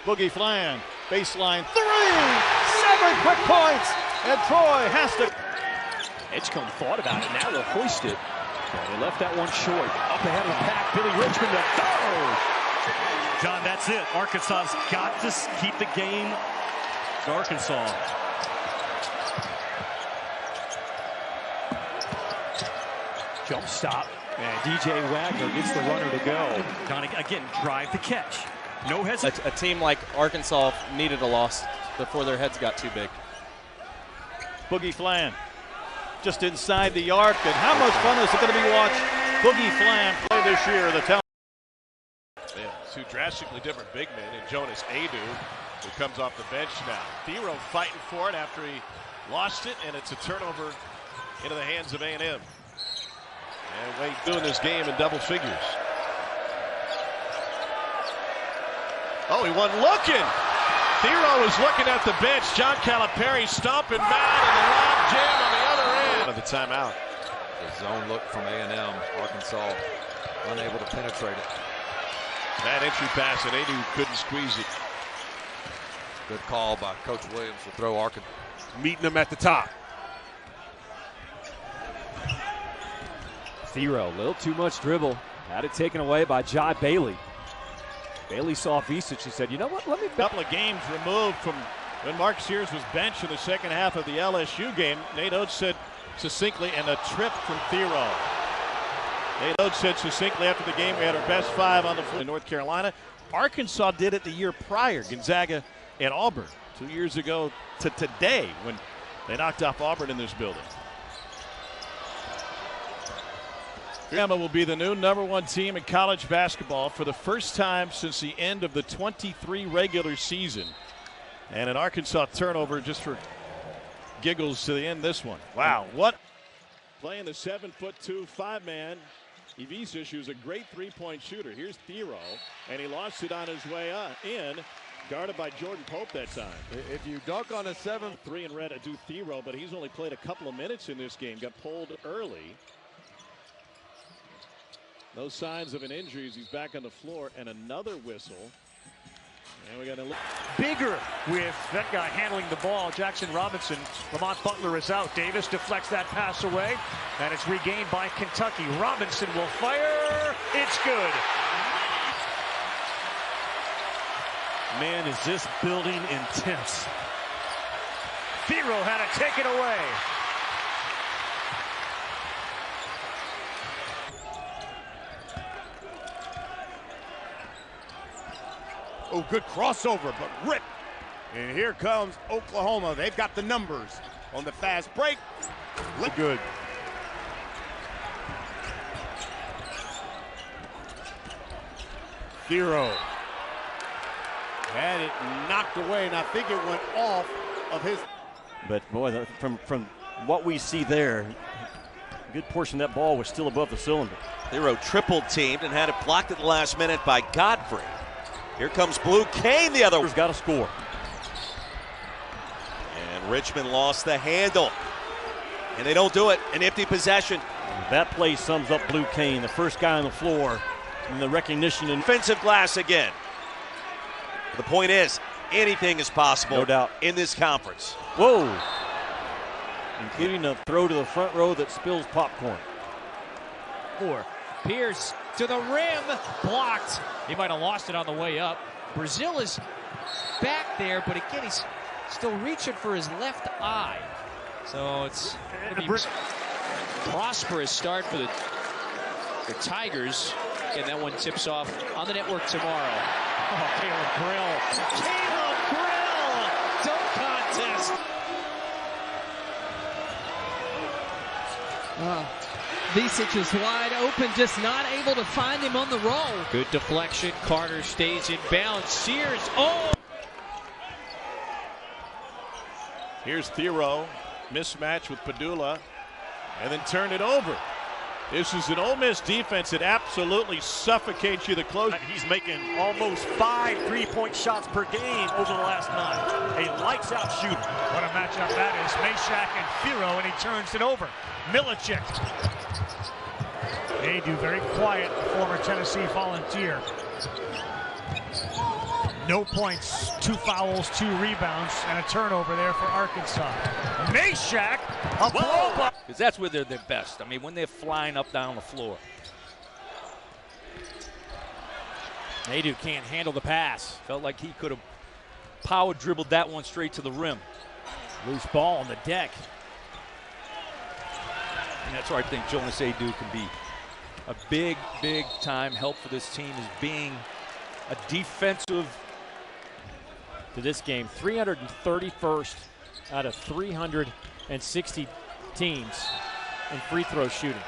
Boogie Flan, baseline 3, 7 quick points, and Troy has to. Edgecombe thought about it, now they'll hoist it. They left that one short. Up ahead of the pack, Billy Richmond to third. John, that's it. Arkansas's got to keep the game. Arkansas. Jump stop, and DJ Wagner gets the runner to go. John, again, drive the catch. No hesitation. A team like Arkansas needed a loss before their heads got too big. Boogie Flan just inside the arc, and how much fun is it going to be to watch Boogie Flan play this year? The talent. Yeah, two drastically different big men in Jonas Adou, who comes off the bench now. Thiero fighting for it after he lost it, and it's a turnover into the hands of A&M. And Wade doing this game in double figures. Oh, he wasn't looking. Thiero is looking at the bench. John Calipari stomping mad, and the lob jam on the other end. Of the timeout. The zone look from A&M. Arkansas unable to penetrate it. Bad entry pass, and Adou couldn't squeeze it. Good call by Coach Williams to throw Arkansas. Meeting them at the top. Thiero, a little too much dribble. Had it taken away by Jai Bailey. Bailey saw Vicic and said, you know what, let me... A couple of games removed from when Mark Sears was benched in the second half of the LSU game. Nate Oates said succinctly, and a trip from Thiero. Nate Oates said succinctly after the game, we had our best 5 on the floor in North Carolina. Arkansas did it the year prior, Gonzaga and Auburn, 2 years ago to today when they knocked off Auburn in this building. Alabama will be the new #1 team in college basketball for the first time since the end of the 23 regular season. And an Arkansas turnover just for giggles to the end this one. Wow, what? Playing the 7'2" 5-man. Ivica, who's a great three-point shooter. Here's Thiero, and he lost it on his way in, guarded by Jordan Pope that time. If you dunk on a 7-3 in red, Adou Thiero, but he's only played a couple of minutes in this game. Got pulled early. No signs of an injury as he's back on the floor, and another whistle. And we got a bigger with that guy handling the ball. Jackson Robinson. Lamont Butler is out. Davis deflects that pass away, and it's regained by Kentucky. Robinson will fire. It's good. Man, is this building intense. Thiero had to take it away. Oh, good crossover, but rip. And here comes Oklahoma. They've got the numbers on the fast break. Look good. Thiero had it knocked away, and I think it went off of his. But boy, from what we see there, a good portion of that ball was still above the cylinder. Thiero triple teamed and had it blocked at the last minute by Godfrey. Here comes Blue Kane, the other. Got to score. And Richmond lost the handle. And they don't do it. An empty possession. That play sums up Blue Kane, the first guy on the floor, and the recognition. And offensive glass again. The point is, anything is possible. No doubt. In this conference. Whoa. Including a throw to the front row that spills popcorn. Pierce to the rim, blocked. He might have lost it on the way up. Brazil is back there, but again, he's still reaching for his left eye. So it's going to be prosperous start for the Tigers. And that one tips off on the network tomorrow. Oh, Caleb Grill. Caleb Grill! Dunk contest. Visich is wide open, just not able to find him on the roll. Good deflection. Carter stays in bounds. Sears. Oh! Here's Thiero. Mismatch with Padula. And then turn it over. This is an Ole Miss defense that absolutely suffocates you to close. He's making almost 5 3-point shots per game over the last 9. A lights-out shooter. What a matchup that is. Meshack and Thiero, and he turns it over. Milicic. Adou very quiet, former Tennessee Volunteer. No points, 2 fouls, 2 rebounds, and a turnover there for Arkansas. Meshack, a blow by. Because that's where they're their best. I mean, when they're flying up down the floor. Adou can't handle the pass. Felt like he could have power dribbled that one straight to the rim. Loose ball on the deck. And that's where I think Jonas Adou can be a big, big time help for this team, is being a defensive. To this game, 331st out of 360 teams in free throw shooting.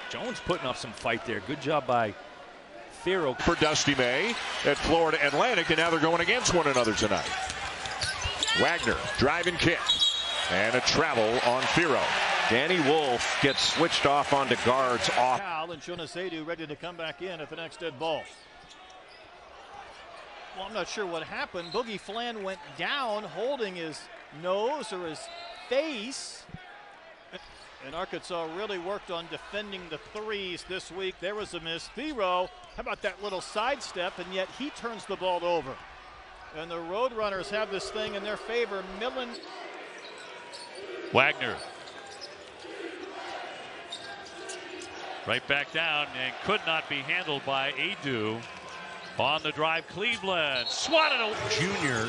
Jones putting up some fight there. Good job by Thiero. For Dusty May at Florida Atlantic, and now they're going against one another tonight. Wagner, drive and kick. And a travel on Thiero. Danny Wolf gets switched off onto guards off. And Jonas Adou ready to come back in at the next dead ball. Well, I'm not sure what happened. Boogie Flan went down holding his nose or his face. And Arkansas really worked on defending the threes this week. There was a miss. Thiero, how about that little sidestep? And yet he turns the ball over. And the Roadrunners have this thing in their favor. Millen. Wagner. Right back down and could not be handled by Adou. On the drive, Cleveland swatted a junior.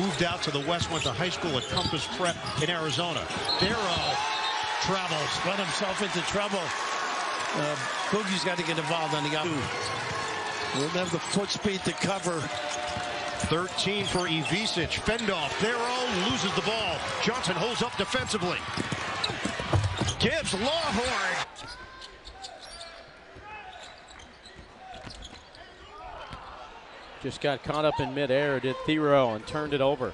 Moved out to the west, went to high school at Compass Prep in Arizona. Thiero travels, got himself into trouble. Boogie's got to get involved on the other. Wouldn't have the foot speed to cover. 13 for Ivisic. Fend off. Thiero loses the ball. Johnson holds up defensively. Gibbs, Longhorn. Just got caught up in midair, did Thiero, and turned it over.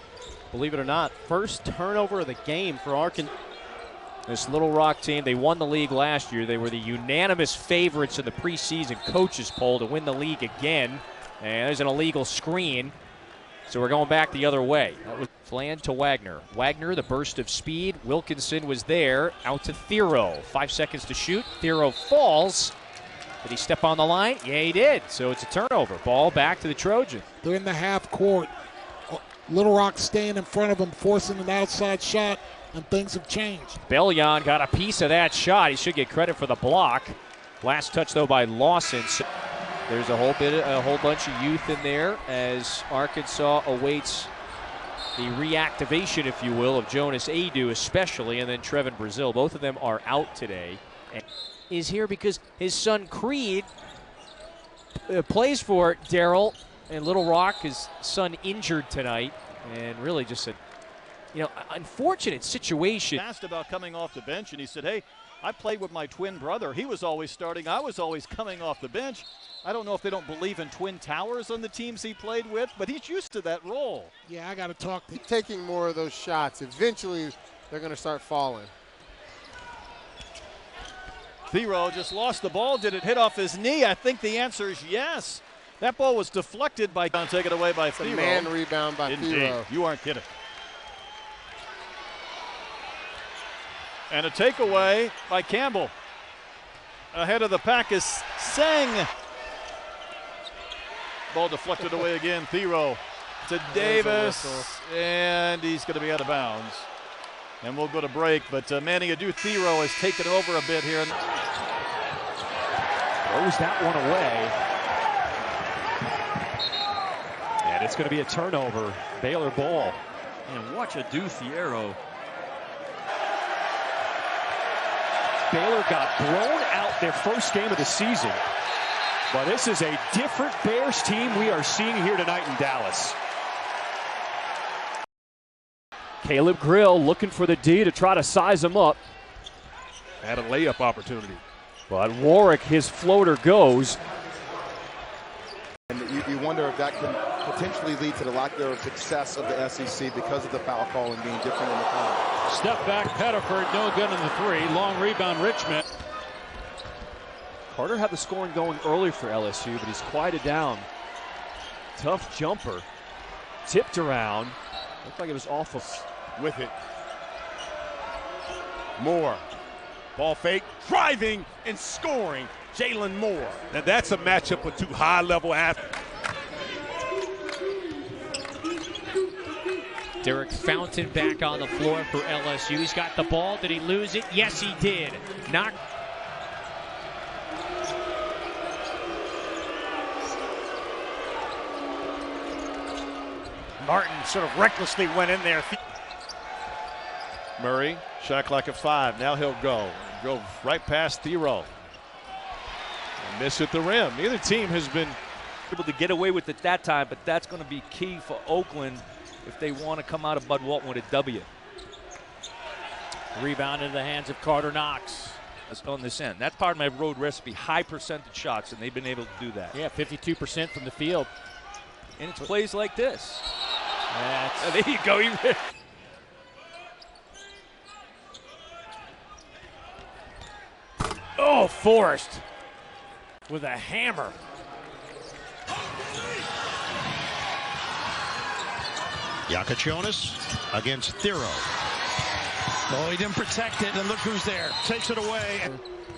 Believe it or not, first turnover of the game for Arkansas. This Little Rock team, they won the league last year. They were the unanimous favorites in the preseason coaches poll to win the league again. And there's an illegal screen. So we're going back the other way. That was Flan to Wagner. Wagner, the burst of speed. Wilkinson was there. Out to Thiero. 5 seconds to shoot. Thiero falls. Did he step on the line? Yeah, he did. So it's a turnover. Ball back to the Trojans. They're in the half court. Little Rock staying in front of him, forcing an outside shot, and things have changed. Bellion got a piece of that shot. He should get credit for the block. Last touch, though, by Lawson. So there's a whole bunch of youth in there as Arkansas awaits the reactivation, if you will, of Jonas Adou especially, and then Trevin Brazil. Both of them are out today. And is here because his son Creed plays for Darrell, and Little Rock, his son, injured tonight, and really just a unfortunate situation. Asked about coming off the bench, and he said, hey, I played with my twin brother. He was always starting. I was always coming off the bench. I don't know if they don't believe in twin towers on the teams he played with, but he's used to that role. Yeah, I got to talk to taking more of those shots. Eventually, they're going to start falling. Thiero just lost the ball. Did it hit off his knee? I think the answer is yes. That ball was deflected by taken away by Thiero. A man rebound by Thiero. You aren't kidding. And a takeaway by Campbell. Ahead of the pack is Sang. Ball deflected away again. Thiero to Davis, and he's going to be out of bounds. And we'll go to break, but Manny Adou Thiero has taken over a bit here. Throws that one away. And it's going to be a turnover. Baylor ball. And watch Adou Thiero. Baylor got blown out their first game of the season. But this is a different Bears team we are seeing here tonight in Dallas. Caleb Grill looking for the D to try to size him up. Had a layup opportunity. But Warwick, his floater goes. And you wonder if that can potentially lead to the lack of success of the SEC because of the foul call and being different in the final. Step back, Pettiford, no good on the three. Long rebound, Richmond. Carter had the scoring going early for LSU, but he's quieted down. Tough jumper. Tipped around. Looked like it was off of. With it. Moore. Ball fake. Driving and scoring. Jalen Moore. Now that's a matchup with two high-level athletes. Derek Fountain back on the floor for LSU. He's got the ball. Did he lose it? Yes, he did. Knock. Martin sort of recklessly went in there. Murray, shot clock at 5. Now he'll go. Go right past Thiero. Miss at the rim. Neither team has been able to get away with it that time, but that's going to be key for Oakland if they want to come out of Bud Walton with a W. Rebound into the hands of Carter Knox. On this end. That's part of my road recipe, high percentage shots, and they've been able to do that. Yeah, 52% from the field. And it's plays like this. There you go. Oh, Forrest with a hammer. Jonas against Thiero. Oh, he didn't protect it, and look who's there. Takes it away.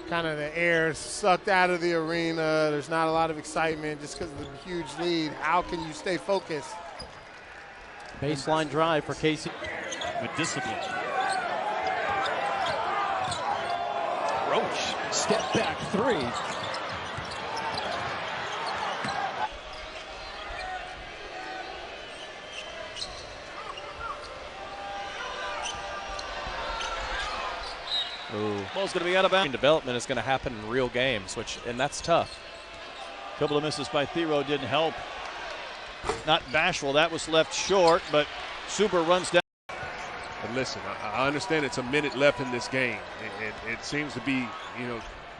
Kind of the air sucked out of the arena. There's not a lot of excitement just because of the huge lead. How can you stay focused? Baseline drive for Casey. With discipline. Roach, step back three. Ooh. Ball's going to be out of bounds. Development is going to happen in real games, and that's tough. Couple of misses by Thiero didn't help. Not Bashful, that was left short, but Super runs down. But listen, I understand it's a minute left in this game. It seems to be,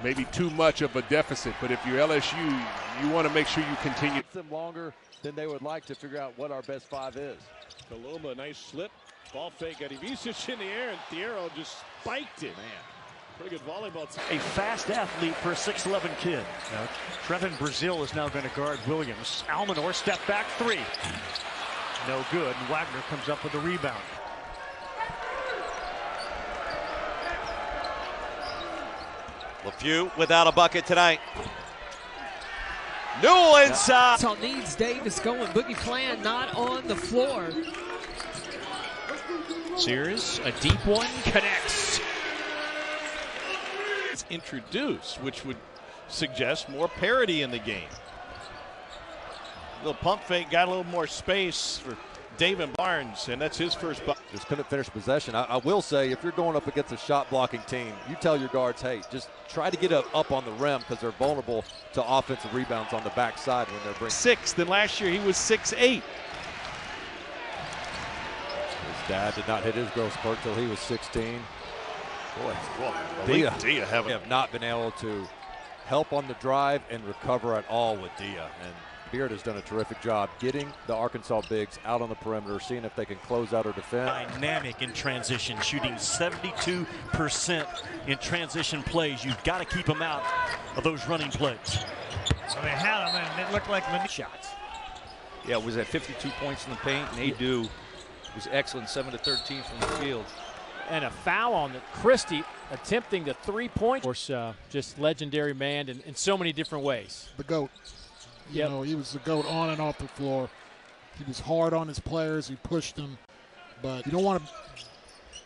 maybe too much of a deficit. But if you're LSU, you want to make sure you continue. Them longer than they would like to figure out what our best five is. Kaluma, nice slip. Ball fake at Ivica in the air, and Thiero just spiked it. Man, pretty good volleyball team. A fast athlete for a 6'11 kid. Now, Trevin Brazil is now going to guard Williams. Almanor step back three. No good, and Wagner comes up with the rebound. LeFew without a bucket tonight. Newell inside. So needs Davis going. Boogie Flan not on the floor. Sears, a deep one, connects. It's introduced, which would suggest more parity in the game. A little pump fake, got a little more space for David Barnes, and that's his first bucket. Just couldn't finish possession. I will say, if you're going up against a shot blocking team, you tell your guards, hey, just try to get up on the rim because they're vulnerable to offensive rebounds on the backside when they're bringing. 6th, then last year he was 6'8". His dad did not hit his growth spurt till he was 16. Boy, Dia have not been able to help on the drive and recover at all with Dia. And Beard has done a terrific job getting the Arkansas bigs out on the perimeter, seeing if they can close out or defend. Dynamic in transition, shooting 72% in transition plays. You've got to keep them out of those running plays. So they had them, and it looked like many shots. Yeah, it was at 52 points in the paint, and Adou was excellent, 7 to 13 from the field. And a foul on Christie attempting the 3-point. Of course, just legendary man in so many different ways. The GOAT. You know, he was the GOAT on and off the floor. He was hard on his players. He pushed them. But you don't want to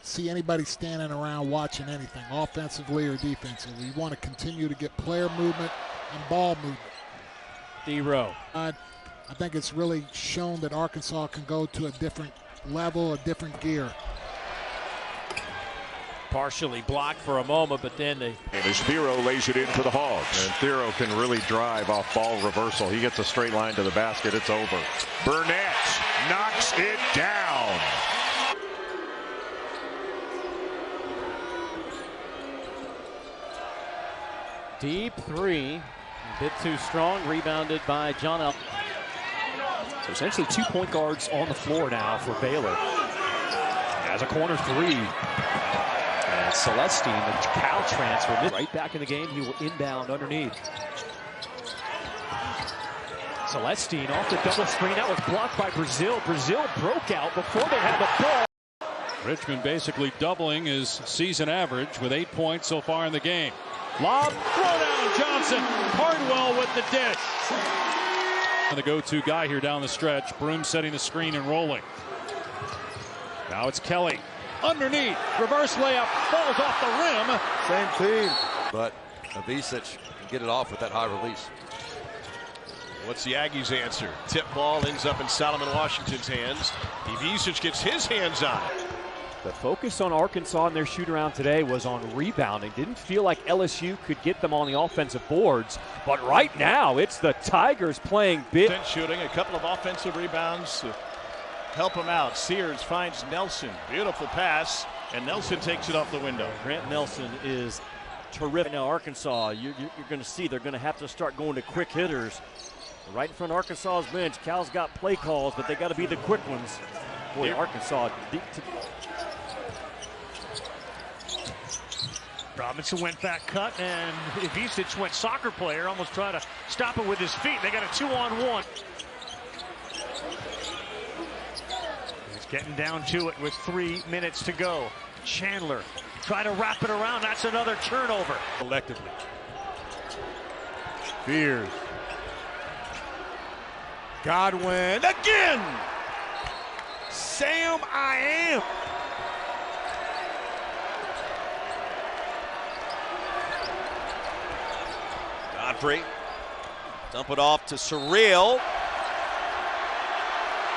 see anybody standing around watching anything, offensively or defensively. You want to continue to get player movement and ball movement. Thiero. I think it's really shown that Arkansas can go to a different level, a different gear. Partially blocked for a moment, but then they. And as Thiero lays it in for the Hogs. And Thiero can really drive off ball reversal. He gets a straight line to the basket. It's over. Burnett knocks it down. Deep three, a bit too strong, rebounded by John L. So essentially 2 point guards on the floor now for Baylor. As a corner three. And Celestine, the Cal transfer, right back in the game. He will inbound underneath. Celestine off the double screen. That was blocked by Brazil. Brazil broke out before they had the ball. Richmond basically doubling his season average with 8 points so far in the game. Lob, throw down, Johnson. Cardwell with the dish. And the go-to guy here down the stretch. Broom setting the screen and rolling. Now it's Kelly. Underneath, reverse layup, falls off the rim. Same team, but Ivica can get it off with that high release. What's the Aggies' answer? Tip ball ends up in Solomon Washington's hands. Ivica gets his hands on it. The focus on Arkansas in their shoot-around today was on rebounding. Didn't feel like LSU could get them on the offensive boards, but right now it's the Tigers playing big. Shooting, a couple of offensive rebounds to help him out. Sears finds Nelson. Beautiful pass, and Nelson takes it off the window. Grant Nelson is terrific. Now Arkansas, you're going to see they're going to have to start going to quick hitters. Right in front of Arkansas's bench, Cal's got play calls, but they got to be the quick ones. Boy, Arkansas deep to... Robinson went back cut, and Ivica went soccer player, almost tried to stop it with his feet. They got a 2-on-1. He's getting down to it with 3 minutes to go. Chandler try to wrap it around. That's another turnover. Collectively. Fears. Godwin again. Sam, I am. Godfrey, dump it off to Surreal.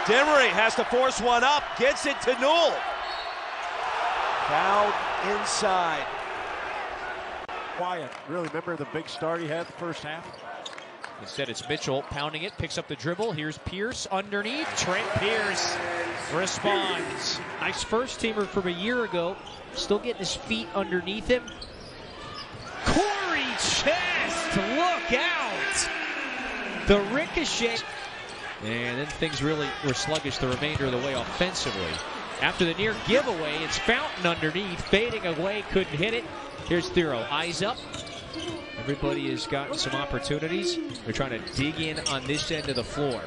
Demery has to force one up, gets it to Newell. Fouled inside. Quiet. Really remember the big start he had the first half? Instead, it's Mitchell pounding it, picks up the dribble. Here's Pierce underneath. Trent Pierce responds. Nice first-teamer from a year ago. Still getting his feet underneath him. Corey Chest, look out! The ricochet. And then things really were sluggish the remainder of the way offensively. After the near giveaway, it's Fountain underneath, fading away, couldn't hit it. Here's Thiero, eyes up. Everybody has gotten some opportunities. They're trying to dig in on this end of the floor.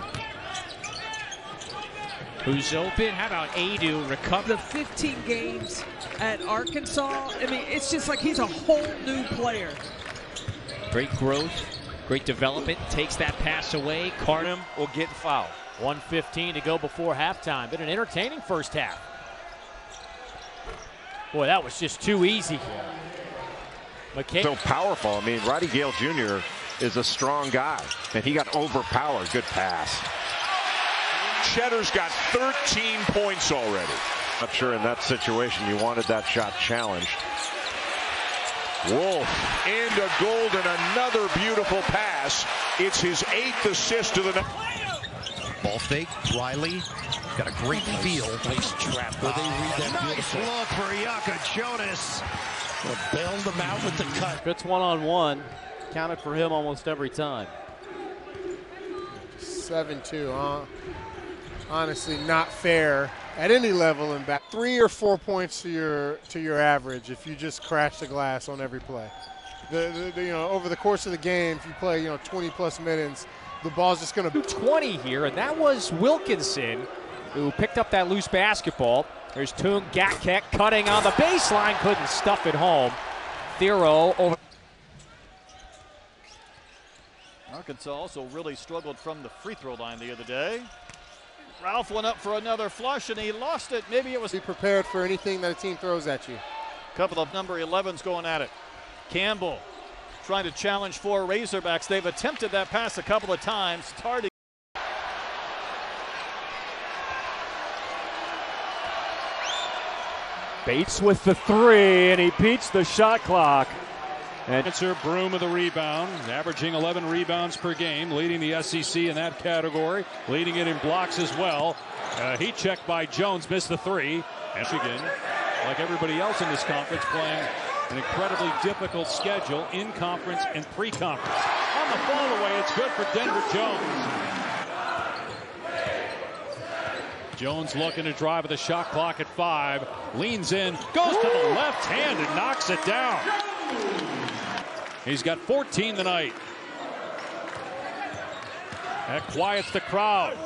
Who's open? How about Adou recover? The 15 games at Arkansas, I mean, it's just like he's a whole new player. Great growth, great development. Takes that pass away. Cardham will get fouled. 1:15 to go before halftime. Been an entertaining first half. Boy, that was just too easy. So powerful. I mean, Roddy Gale Jr. is a strong guy, and he got overpowered. Good pass. Cheddar's got 13 points already. Not sure in that situation you wanted that shot challenged. Wolf into Golden, another beautiful pass. It's his 8th assist of the night. Ball fake, Riley got a great feel. Place trap. Where they read that beautiful. Nice look for Yaka Jonas. Bailed them out with the cut. Fits one-on-one. Counted for him almost every time. 7-2, huh? Honestly, not fair at any level in back. 3 or 4 points to your average if you just crash the glass on every play. You know, over the course of the game, if you play 20+ minutes, the ball's just going to 20 here, and that was Wilkinson who picked up that loose basketball. There's Tung Gatkek cutting on the baseline, couldn't stuff it home. Thiero over. Arkansas also really struggled from the free throw line the other day. Ralph went up for another flush and he lost it. Maybe it was. Be prepared for anything that a team throws at you. Couple of number 11s going at it. Campbell trying to challenge 4 Razorbacks. They've attempted that pass a couple of times. Tardy. Bates with the 3, and he beats the shot clock. And Spencer Broom of the rebound, averaging 11 rebounds per game, leading the SEC in that category, leading it in blocks as well. Heat check by Jones, missed the 3. Michigan, like everybody else in this conference, playing an incredibly difficult schedule in conference and pre-conference. On the fall away, it's good for Denver Jones. Jones looking to drive with the shot clock at 5. Leans in, goes to the left hand and knocks it down. He's got 14 tonight. That quiets the crowd.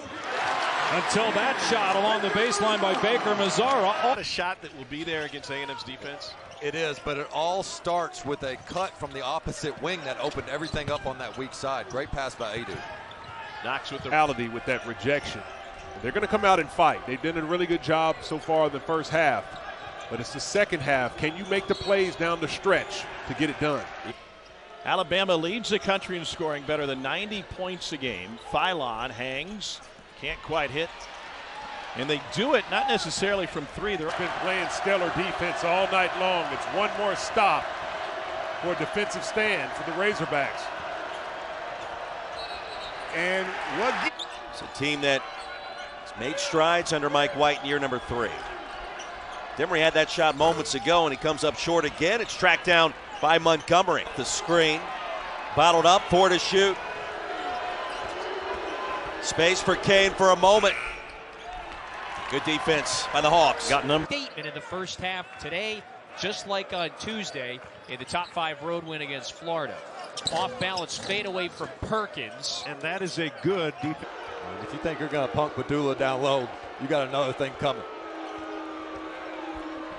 Until that shot along the baseline by Baker Mazzara. A shot that will be there against A&M's defense. It is, but it all starts with a cut from the opposite wing that opened everything up on that weak side. Great pass by Adou. Knox with the reality with that rejection. They're going to come out and fight. They've done a really good job so far in the first half, but it's the second half. Can you make the plays down the stretch to get it done? Alabama leads the country in scoring better than 90 points a game. Phylon hangs, can't quite hit. And they do it not necessarily from 3. They've been playing stellar defense all night long. It's one more stop for a defensive stand for the Razorbacks. And what? It's a team that has made strides under Mike White in year number 3. Demery had that shot moments ago, and he comes up short again. It's tracked down by Montgomery. The screen, bottled up, 4 to shoot. Space for Kane for a moment. Good defense by the Hawks. Got number statement in the first half today, just like on Tuesday in the top 5 road win against Florida. Off balance fadeaway from Perkins. And that is a good defense. If you think you're going to punk Padula down low, you got another thing coming.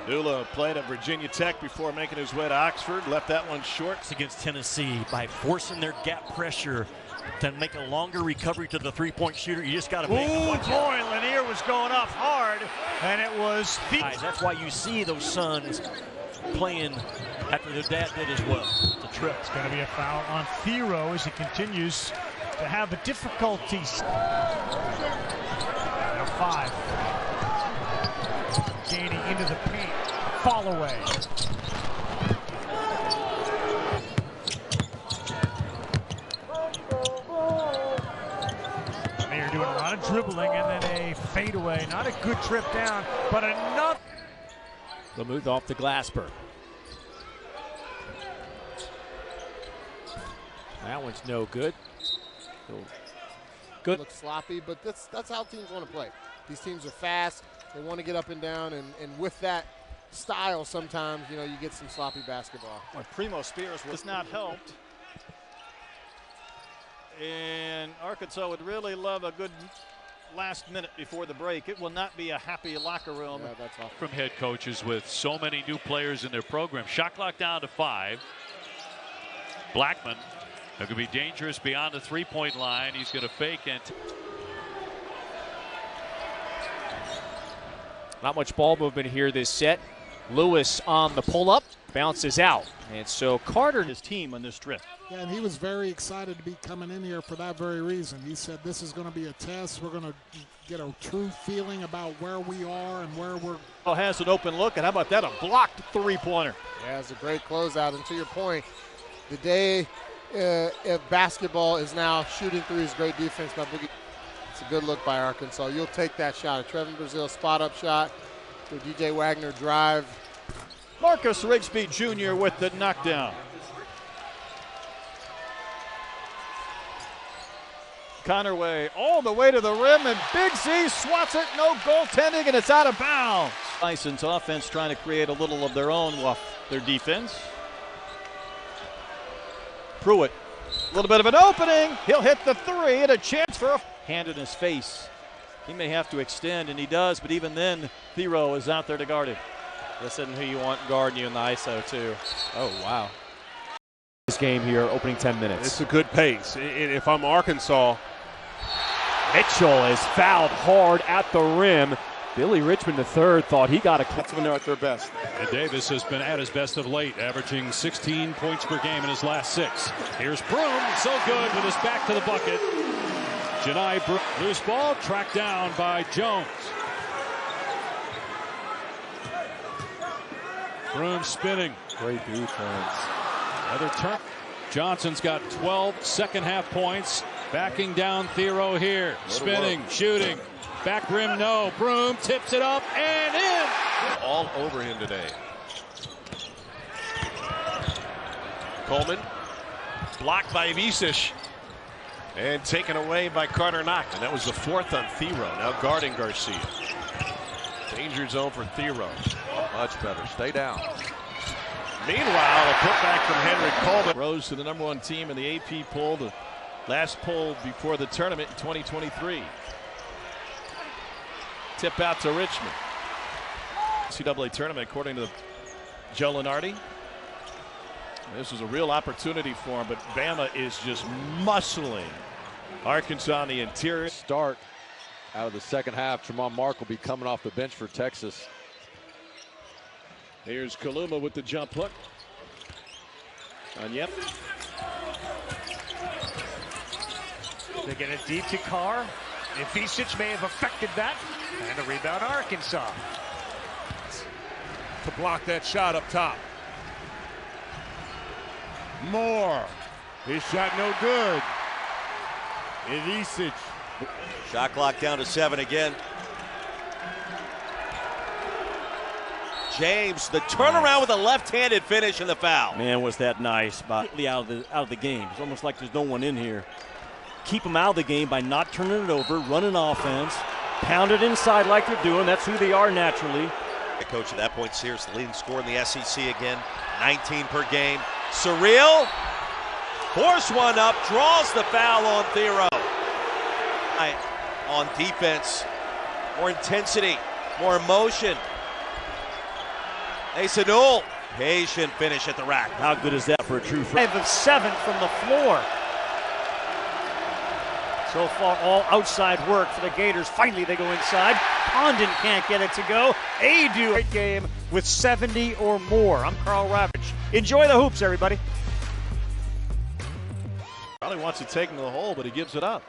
Dula played at Virginia Tech before making his way to Oxford. Left that one short. Against Tennessee by forcing their gap pressure to make a longer recovery to the three-point shooter. You just got to make one. Boy, Lanier was going up hard, and it was. That's why you see those sons playing after their dad did as well. The trip. It's going to be a foul on Thiero as he continues to have the difficulties. Now 5. Gaining into the paint. Fall away. fadeaway. Not a good trip down, but enough. Removed off the Glasper. That one's no good. Good. Looks sloppy, but that's how teams want to play. These teams are fast. They want to get up and down, and with that style, sometimes you get some sloppy basketball. Well, Primo Spears was not helped. And Arkansas would really love a good last minute before the break. It will not be a happy locker room. Yeah, that's awful. From head coaches with so many new players in their program. Shot clock down to 5. Blackman, who could be dangerous beyond the three-point line. He's going to fake it. Not much ball movement here this set. Lewis on the pull-up, bounces out. And so Carter, his team on this trip. Yeah, and he was very excited to be coming in here for that very reason. He said this is going to be a test. We're going to get a true feeling about where we are and where we're. Oh, has an open look, and how about that, a blocked three-pointer. Yeah, it's a great closeout. And to your point, the day of basketball is now shooting threes. Great defense by Boogie. It's a good look by Arkansas. You'll take that shot. A Trevin Brazile spot-up shot. To DJ Wagner drive. Marcus Rigsby Jr. with the knockdown. Connerway all the way to the rim, and Big Z swats it. No goaltending, and it's out of bounds. Bison's offense trying to create a little of their own off their defense. Pruitt, a little bit of an opening. He'll hit the three, and a chance for a hand in his face. He may have to extend, and he does, but even then, Thiero is out there to guard him. This isn't who you want guarding you in the ISO, too. Oh, wow. This game here, opening 10 minutes. It's a good pace. If I'm Arkansas. Mitchell is fouled hard at the rim. Billy Richmond III thought he got a. That's when they're at their best. And Davis has been at his best of late, averaging 16 points per game in his last 6. Here's Broom, so good with his back to the bucket. Janai Broom, loose ball, tracked down by Jones. Broom spinning. Great defense. Another turn. Johnson's got 12 second-half points. Backing down Thiero here. Spinning, shooting. Back rim, no. Broom tips it up and in. All over him today. Coleman blocked by Visic and taken away by Carter Knock. And that was the 4th on Thiero. Now guarding Garcia. Danger zone for Thiero. Much better. Stay down. Meanwhile, a putback from Henry Coleman. Rose to the #1 team in the AP poll, the last poll before the tournament in 2023. Tip out to Richmond. NCAA tournament, according to Joe Lenardi. This was a real opportunity for him, but Bama is just muscling Arkansas on the interior. Start out of the second half. Tremont Mark will be coming off the bench for Texas. Here's Kaluma with the jump hook. And yep. They get it deep to Carr. And Visic may have affected that. And a rebound, Arkansas. To block that shot up top. Moore. His shot no good. Isic. Shot clock down to 7 again. James, the turnaround with a left-handed finish and the foul. Man, was that nice, but out of the game. It's almost like there's no one in here. Keep them out of the game by not turning it over, running offense, pound it inside like they're doing. That's who they are naturally. The coach at that point, Sears, the leading scorer in the SEC again, 19 per game. Surreal, force one up, draws the foul on Thiero. On defense, more intensity, more emotion. Adou, patient finish at the rack. How good is that for a true freshman? 5 of 7 from the floor. So far, all outside work for the Gators. Finally, they go inside. Condon can't get it to go. Adou, great game with 70 or more. I'm Carl Ravitch. Enjoy the hoops, everybody. Probably wants to take him to the hole, but he gives it up.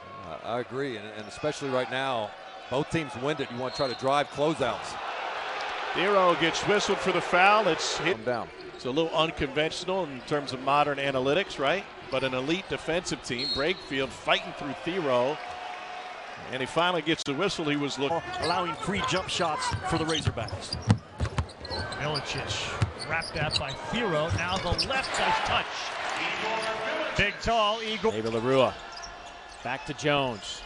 I agree, and especially right now, both teams winded. You want to try to drive closeouts. Thiero gets whistled for the foul. It's hit down. It's a little unconventional in terms of modern analytics, right? But an elite defensive team, Brakefield fighting through Thiero. And he finally gets the whistle. He was looking. Allowing free jump shots for the Razorbacks. Milicic wrapped that by Thiero. Now the left nice touch. Big tall Eagle. David LaRua back to Jones.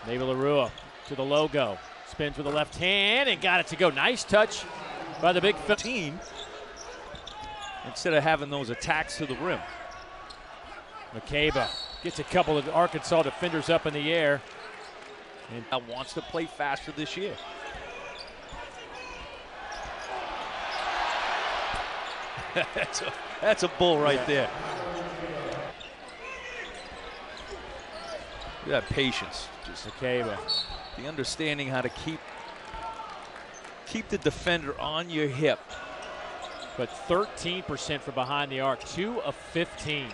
David LaRua to the logo. Spins with the left hand and got it to go. Nice touch by the big 15 instead of having those attacks to the rim. McCabe gets a couple of Arkansas defenders up in the air. And wants to play faster this year. that's a bull right there. Look at that patience. Just McCabe. The understanding how to keep the defender on your hip. But 13% from behind the arc, 2 of 15.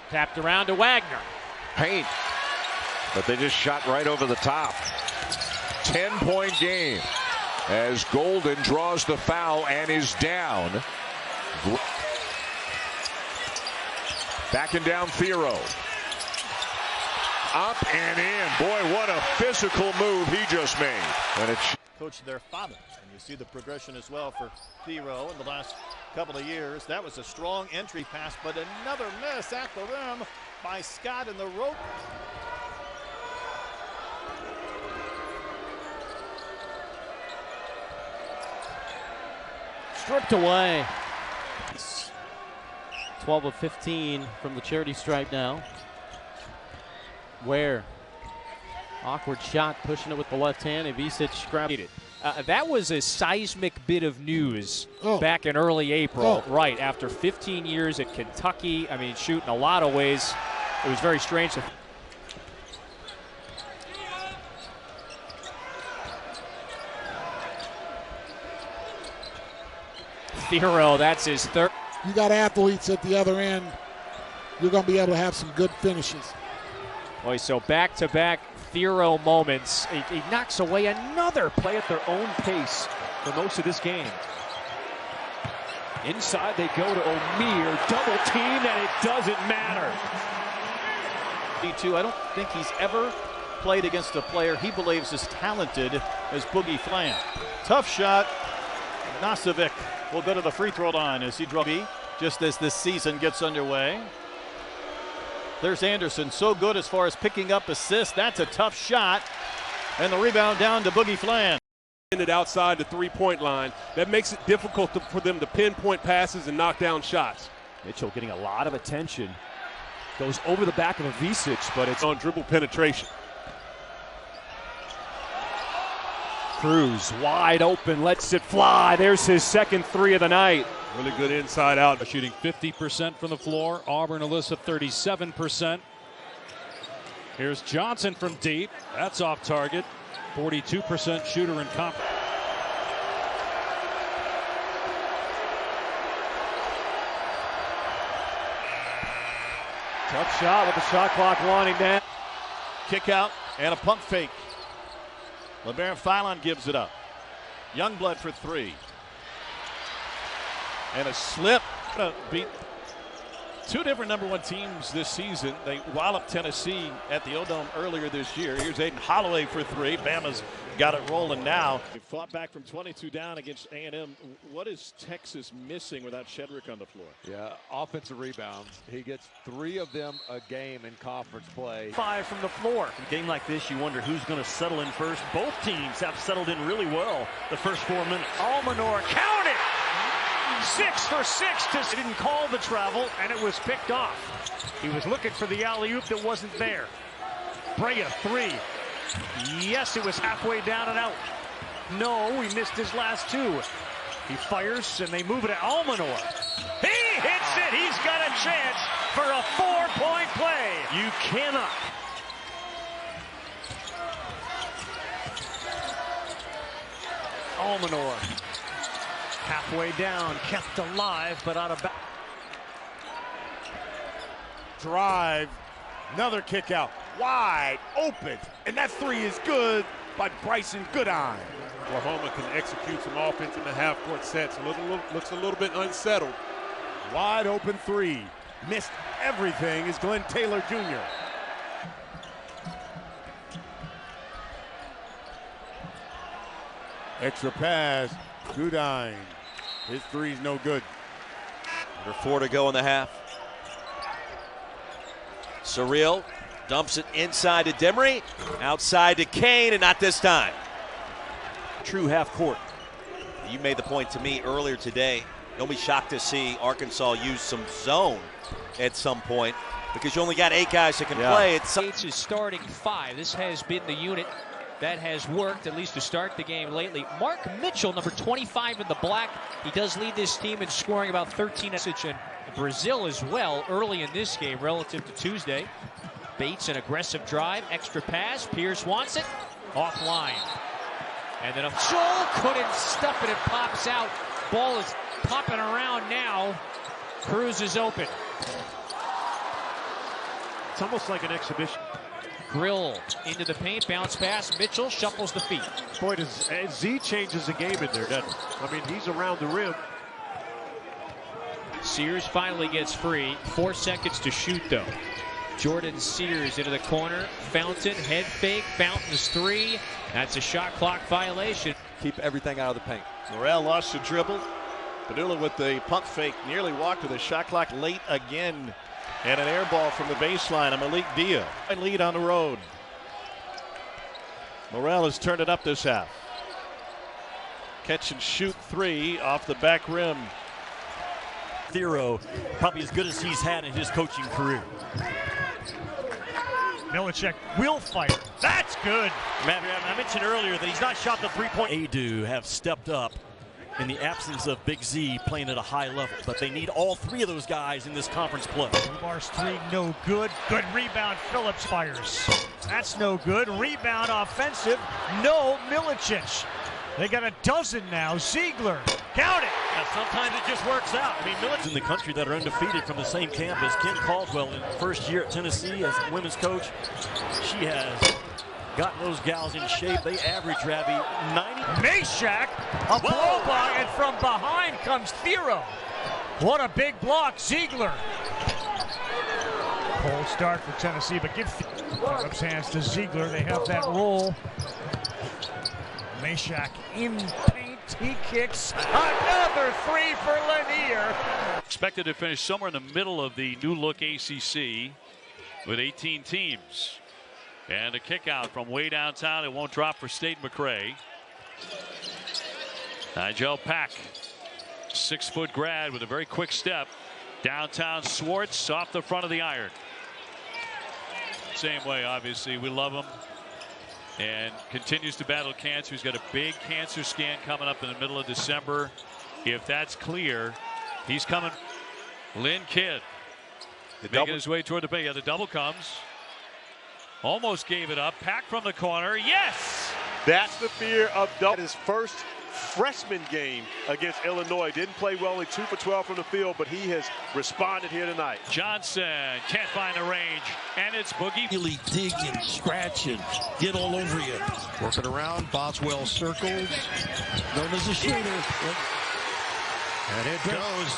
Tapped around to Wagner. Paint. But they just shot right over the top. 10-point game as Golden draws the foul and is down. Backing down Thiero. Up and in. Boy, what a physical move he just made. And it's coach their father. And you see the progression as well for Thiero in the last couple of years. That was a strong entry pass, but another miss at the rim by Scott in the rope. Stripped away. 12 of 15 from the charity stripe now. Where? Awkward shot, pushing it with the left hand. Ivisic grabbed it. That was a seismic bit of news back in early April, right after 15 years at Kentucky. I mean, shoot, in a lot of ways, it was very strange. Thiero, that's his third. You got athletes at the other end. You're going to be able to have some good finishes. Boy, so back-to-back Thiero moments. He knocks away another Play at their own pace for most of this game. Inside they go to O'Meara, double teamed, and it doesn't matter. I don't think he's ever played against a player he believes is talented as Boogie Flam. Tough shot. Nasovic will go to the free throw line as he draws just as this season gets underway. There's Anderson, so good as far as picking up assists. That's a tough shot. And the rebound down to Boogie Flam. Outside the three-point line. That makes it difficult for them to pinpoint passes and knock down shots. Mitchell getting a lot of attention. Goes over the back of Ivisic, but it's on dribble penetration. Cruz wide open, lets it fly. There's his second three of the night. Really good inside out. Shooting 50% from the floor. Auburn Alyssa 37%. Here's Johnson from deep. That's off target. 42% shooter in conference. Tough shot with the shot clock winding down. Kick out and a pump fake. LeBaron Philon gives it up. Youngblood for three. And a slip. Beat two different #1 teams this season. They walloped Tennessee at the O-Dome earlier this year. Here's Aiden Holloway for three. Bama's got it rolling now. They fought back from 22 down against A&M. What is Texas missing without Shedrick on the floor? Yeah, offensive rebounds. He gets 3 of them a game in conference play. 5 from the floor. In a game like this, you wonder who's going to settle in first. Both teams have settled in really well the first 4 minutes. Almanor, count it! 6 for 6. He didn't call the travel, and it was picked off. He was looking for the alley-oop that wasn't there. Brea, 3. Yes, it was halfway down and out. No, he missed his last 2. He fires, and they move it to Almanor. He hits it! He's got a chance for a 4-point play. You cannot. Almanor. Halfway down, kept alive, but out of bounds. Drive, another kick out, wide open, and that 3 is good by Bryson Goodine. Oklahoma can execute some offense in the half-court sets. Looks a little bit unsettled. Wide open 3. missed everything is Glenn Taylor Jr. Extra pass, Goodine. His three's no good. Under 4 to go in the half. Surreal dumps it inside to Demery, outside to Kane, and not this time. True half court. You made the point to me earlier today. Don't be shocked to see Arkansas use some zone at some point because you only got 8 guys that can play. It's is starting 5. This has been the unit that has worked, at least to start the game lately. Mark Mitchell, number 25 in the black. He does lead this team in scoring about 13 assists, and Brazil as well early in this game relative to Tuesday. Bates, an aggressive drive, extra pass. Pierce wants it, offline. And then Joel couldn't stuff it, it pops out. Ball is popping around now. Cruz is open. It's almost like an exhibition. Grill into the paint, bounce pass. Mitchell shuffles the feet. Boy, Z changes the game in there, doesn't he? I mean, he's around the rim. Sears finally gets free. 4 seconds to shoot, though. Jordan Sears into the corner. Fountain, head fake. Fountain's 3. That's a shot clock violation. Keep everything out of the paint. Morrell lost the dribble. Padula with the pump fake nearly walked to the shot clock late again. And an air ball from the baseline. Malik Dia. Lead on the road. Morrell has turned it up this half. Catch and shoot 3 off the back rim. Thiero, probably as good as he's had in his coaching career. Milicek will fire. That's good. I mentioned earlier that he's not shot the three-point. Adou have stepped up in the absence of Big Z playing at a high level, but they need all 3 of those guys in this conference play. Bars 3, no good. Good rebound, Phillips fires. That's no good. Rebound offensive, no. Milicek. They got a dozen now. Ziegler, count it. Now, sometimes it just works out. I mean, Milicek in the country that are undefeated from the same campus. Kim Caldwell in first year at Tennessee as women's coach. She has gotten those gals in shape. They average, Ravi, 90. Meshack, a blow by, and from behind comes Thiero. What a big block, Ziegler. Cold start for Tennessee, but give Phillips hands to Ziegler. They have that roll. Meshack in paint, he kicks. Another 3 for Lanier. Expected to finish somewhere in the middle of the new look ACC with 18 teams. And a kick out from way downtown. It won't drop for State McRae. Nigel Pack, 6-foot grad with a very quick step. Downtown Swartz off the front of the iron. Same way, obviously. We love him. And continues to battle cancer. He's got a big cancer scan coming up in the middle of December. If that's clear, he's coming. Lynn Kidd making his way toward the bay. Yeah, the double comes. Almost gave it up. Pack from the corner. Yes! That's the fear of double. His first freshman game against Illinois. Didn't play well, only 2 for 12 from the field, but he has responded here tonight. Johnson can't find the range, and it's Boogie. Really dig and scratch and get all over you. Work it around. Boswell circles. Known as a shooter. And it goes.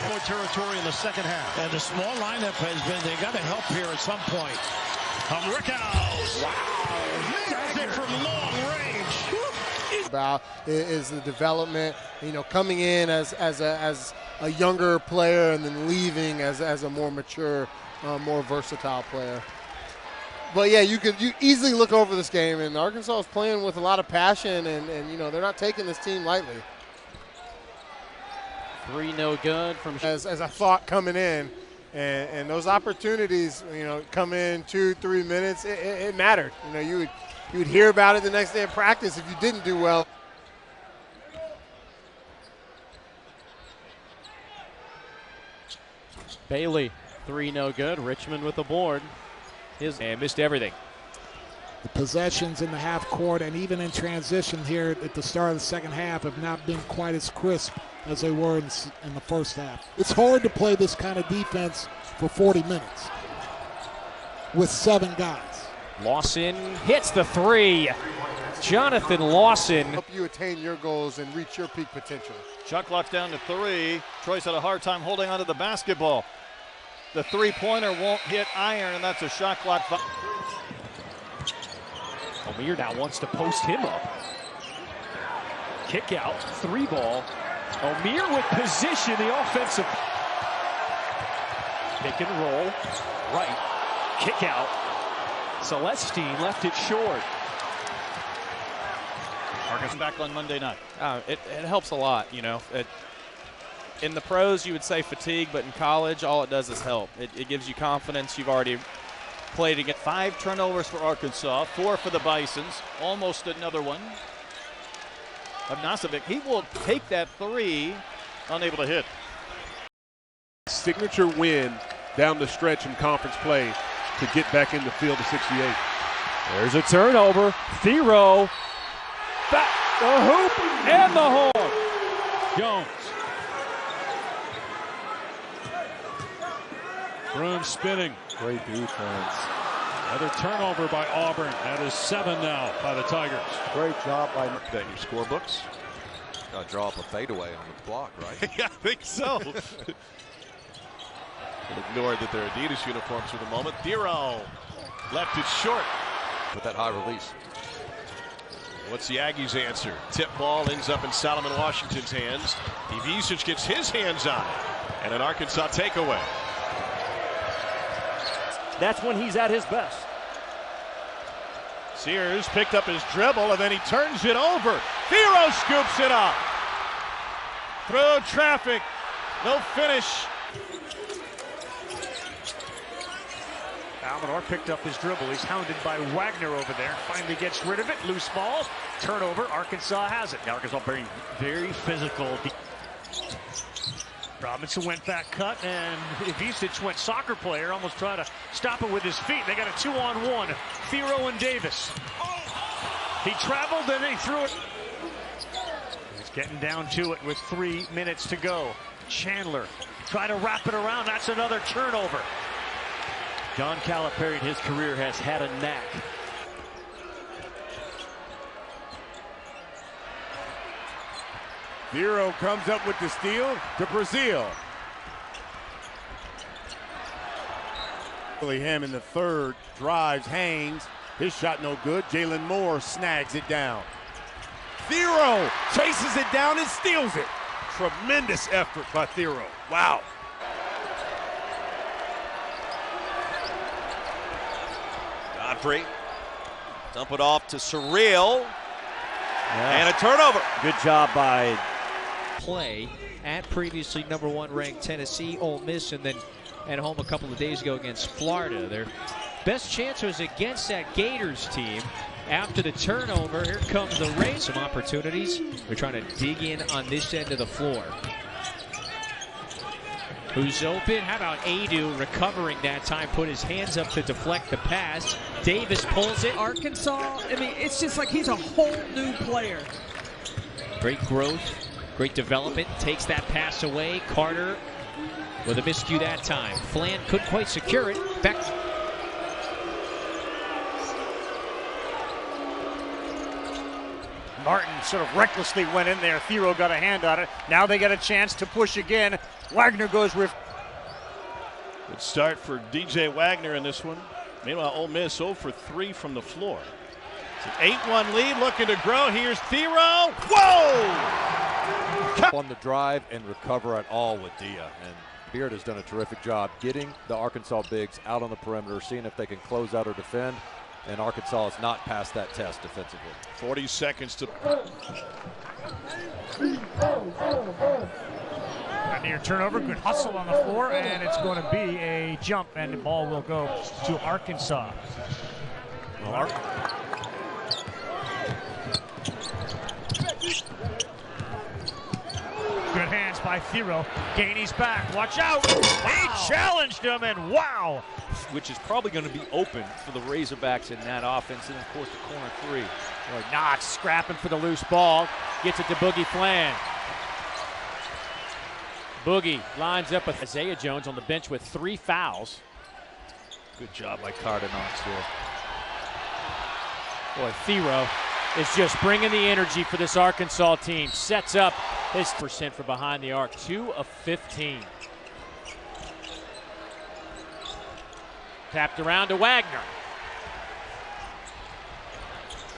More territory in the second half. And the small lineup has been, they got to help here at some point. Rickhouse. Wow. Does it from long range. About is the development, coming in as a younger player and then leaving as a more mature, more versatile player. But yeah, you easily look over this game, and Arkansas is playing with a lot of passion, and they're not taking this team lightly. 3 no good from as I thought coming in, and those opportunities, come in 2-3 minutes, it mattered. You would hear about it the next day of practice if you didn't do well. Bailey, 3 no good. Richmond with the board. And missed everything. The possessions in the half court and even in transition here at the start of the second half have not been quite as crisp as they were in the first half. It's hard to play this kind of defense for 40 minutes with 7 guys. Lawson hits the 3. Jonathan Lawson. Help you attain your goals and reach your peak potential. Shot clock down to 3. Troy's had a hard time holding onto the basketball. The three-pointer won't hit iron, and that's a shot clock. Omier now wants to post him up. Kick out, three ball. Omier with position, the offensive. Pick and roll, right, kick out. Celestine left it short. Arkansas back on Monday night. It helps a lot, you know. In the pros, you would say fatigue, but in college, all it does is help. It gives you confidence. You've already played against. 5 turnovers for Arkansas, 4 for the Bisons. Almost another one. Obnasovic, he will take that three, unable to hit. Signature win down the stretch in conference play to get back in the field of 68. There's a turnover. Thiero, back the hoop and the horn. Jones. Broom spinning. Great defense. Another turnover by Auburn. That is 7 now by the Tigers. Great job by That in your scorebooks? Got to draw up a fadeaway on the block, right? Yeah, I think so. Ignore that they're Adidas uniforms for the moment. Thiero left it short. With that high release. What's the Aggies' answer? Tip ball ends up in Solomon Washington's hands. Ivisic gets his hands on it. And an Arkansas takeaway. That's when he's at his best. Sears picked up his dribble, and then he turns it over. Thiero scoops it up. Through traffic. No finish. Almanor picked up his dribble. He's hounded by Wagner over there. Finally gets rid of it. Loose ball. Turnover. Arkansas has it. Now Arkansas being very physical. Robinson went back cut, and Ivisic went soccer player, almost tried to stop it with his feet. They got a 2-on-1. Thiero and Davis. He traveled and he threw it. He's getting down to it with 3 minutes to go. Chandler try to wrap it around. That's another turnover. John Calipari in his career has had a knack. Thiero comes up with the steal to Brazil. Him in the third, drives, hangs. His shot no good. Jalen Moore snags it down. Thiero chases it down and steals it. Tremendous effort by Thiero. Wow. Godfrey, dump it off to Surreal. And a turnover. Good job by play at previously #1 ranked Tennessee, Ole Miss, and then at home a couple of days ago against Florida. Their best chance was against that Gators team. After the turnover, here comes the race. Some opportunities. They're trying to dig in on this end of the floor. Who's open? How about Adou recovering that time? Put his hands up to deflect the pass. Davis pulls it. Arkansas, I mean, it's just like he's a whole new player. Great growth, great development. Takes that pass away. Carter with a miscue that time. Flan couldn't quite secure it. Back. Martin sort of recklessly went in there. Thiero got a hand on it. Now they get a chance to push again. Wagner goes with. Good start for DJ Wagner in this one. Meanwhile, Ole Miss 0 for 3 from the floor. It's an 8-1 lead, looking to grow. Here's Thiero. Whoa! On the drive and recover at all with Dia. And Beard has done a terrific job getting the Arkansas bigs out on the perimeter, seeing if they can close out or defend. And Arkansas has not passed that test defensively. 40 seconds to. A near turnover, good hustle on the floor, and it's going to be a jump, and the ball will go to Arkansas. Good hands by Thiero. Gainey's back. Watch out. Wow. He challenged him, and wow. Which is probably going to be open for the Razorbacks in that offense, and of course the corner three. Boy, Knox scrapping for the loose ball. Gets it to Boogie Flan. Boogie lines up with Isaiah Jones on the bench with 3 fouls. Good job by Carter Knox here. Boy, Thiero is just bringing the energy for this Arkansas team. Sets up his % for behind the arc. 2 of 15. Tapped around to Wagner.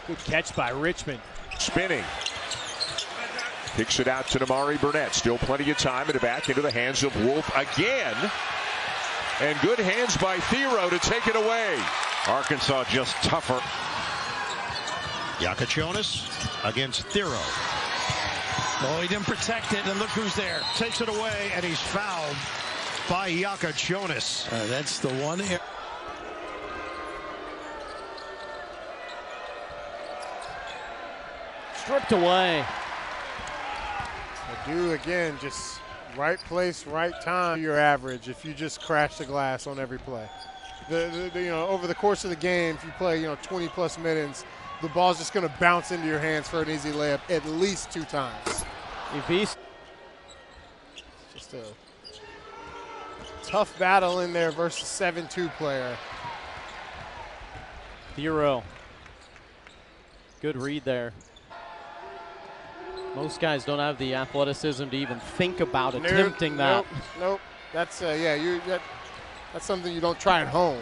Good catch by Richmond. Spinning. Kicks it out to Namari Burnett. Still plenty of time in the back into the hands of Wolf again. And good hands by Thiero to take it away. Arkansas just tougher. Yakachonis against Thiero. Oh, he didn't protect it, and look who's there. Takes it away, and he's fouled by Yakachonis. That's the one here. Stripped away. Adou again, just right place, right time. Your average if you just crash the glass on every play. Over the course of the game, if you play 20+ minutes, the ball's just going to bounce into your hands for an easy layup at least 2 times. Just a tough battle in there versus 7-2 player. Thiero. Good read there. Most guys don't have the athleticism to even think about attempting that. Nope. That's that's something you don't try at home.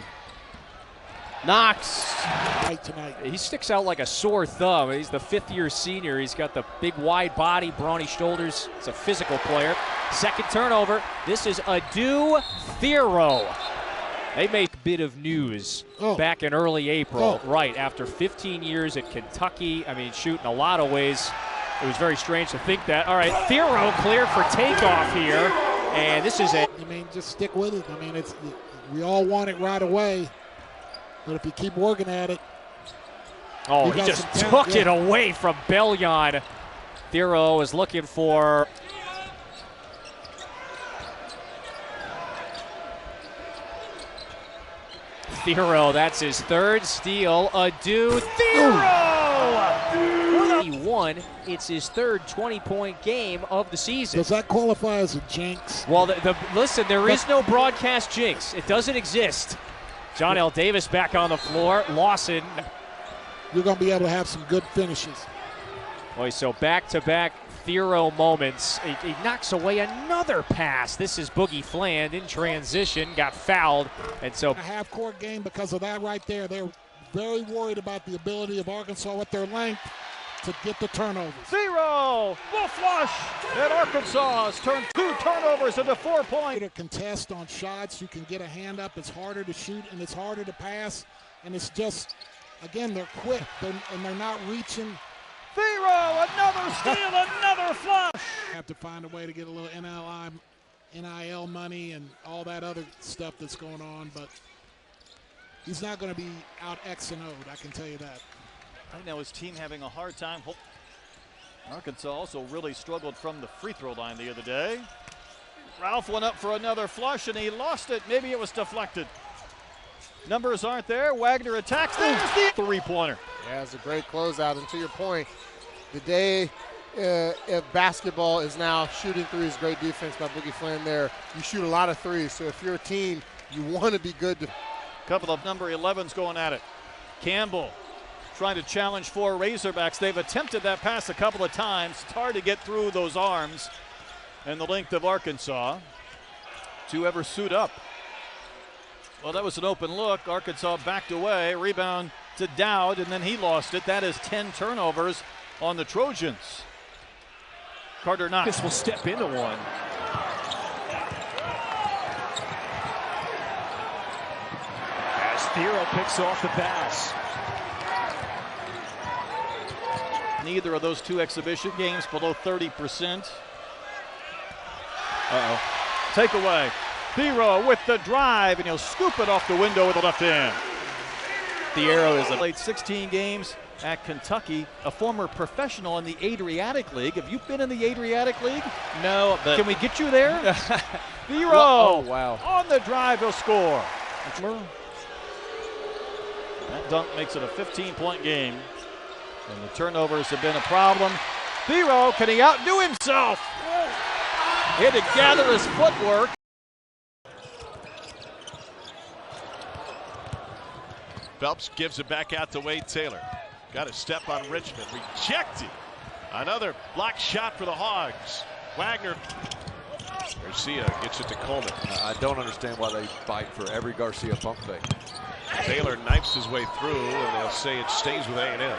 Knox. Tonight. He sticks out like a sore thumb. He's the 5th-year senior. He's got the big, wide body, brawny shoulders. It's a physical player. Second turnover. This is Adou Thiero. They made a bit of news back in early April, right after 15 years at Kentucky. I mean, shoot, in a lot of ways, it was very strange to think that. All right, Thiero cleared for takeoff here, and this is it. I mean, just stick with it. I mean, we all want it right away. But if you keep working at it. Oh, he just took it away from Bellion. Thiero is looking for. Thiero, that's his 3rd steal. Adou Thiero! He won. It's his 3rd 20-point game of the season. Does that qualify as a jinx? Well, listen, there is no broadcast jinx. It doesn't exist. John L. Davis back on the floor. Lawson. You're going to be able to have some good finishes. Boy, so back-to-back Thiero moments. He knocks away another pass. This is Boogie Fland in transition. Got fouled. And so a half-court game because of that right there. They're very worried about the ability of Arkansas with their length to get the turnovers. Thiero will flush, and Arkansas has turned 2 turnovers into 4 points. To contest on shots, you can get a hand up. It's harder to shoot and it's harder to pass, and it's just, again, they're quick and they're not reaching. Thiero, another steal, another flush. Have to find a way to get a little NIL money and all that other stuff that's going on, but he's not going to be out X and O'd, I can tell you that. Right now his team having a hard time. Arkansas also really struggled from the free throw line the other day. Ralph went up for another flush and he lost it. Maybe it was deflected. Numbers aren't there. Wagner attacks. There's the 3-pointer. Yeah, it's a great closeout. And to your point, the day if basketball is now shooting threes, great defense by Boogie Fland there. You shoot a lot of threes, so if you're a team, you want to be good. Couple of number 11s going at it. Campbell trying to challenge 4 Razorbacks. They've attempted that pass a couple of times. It's hard to get through those arms and the length of Arkansas to ever suit up. Well, that was an open look. Arkansas backed away. Rebound to Dowd, and then he lost it. That is 10 turnovers on the Trojans. Carter Knox. This will step into one. As Thiero picks off the pass. Neither of those 2 exhibition games below 30%. Takeaway. Thiero with the drive, and he'll scoop it off the window with the left hand. Thiero is played 16 games at Kentucky, a former professional in the Adriatic League. Have you been in the Adriatic League? No, but can we get you there? Thiero on the drive, he'll score. That dunk makes it a 15-point game. And the turnovers have been a problem. Thiero, can he outdo himself? He had to gather his footwork. Phelps gives it back out to Wade Taylor. Got a step on Richmond. Rejected. Another block shot for the Hogs. Wagner Garcia gets it to Coleman. I don't understand why they fight for every Garcia pump fake. Taylor knifes his way through, and they'll say it stays with A&M.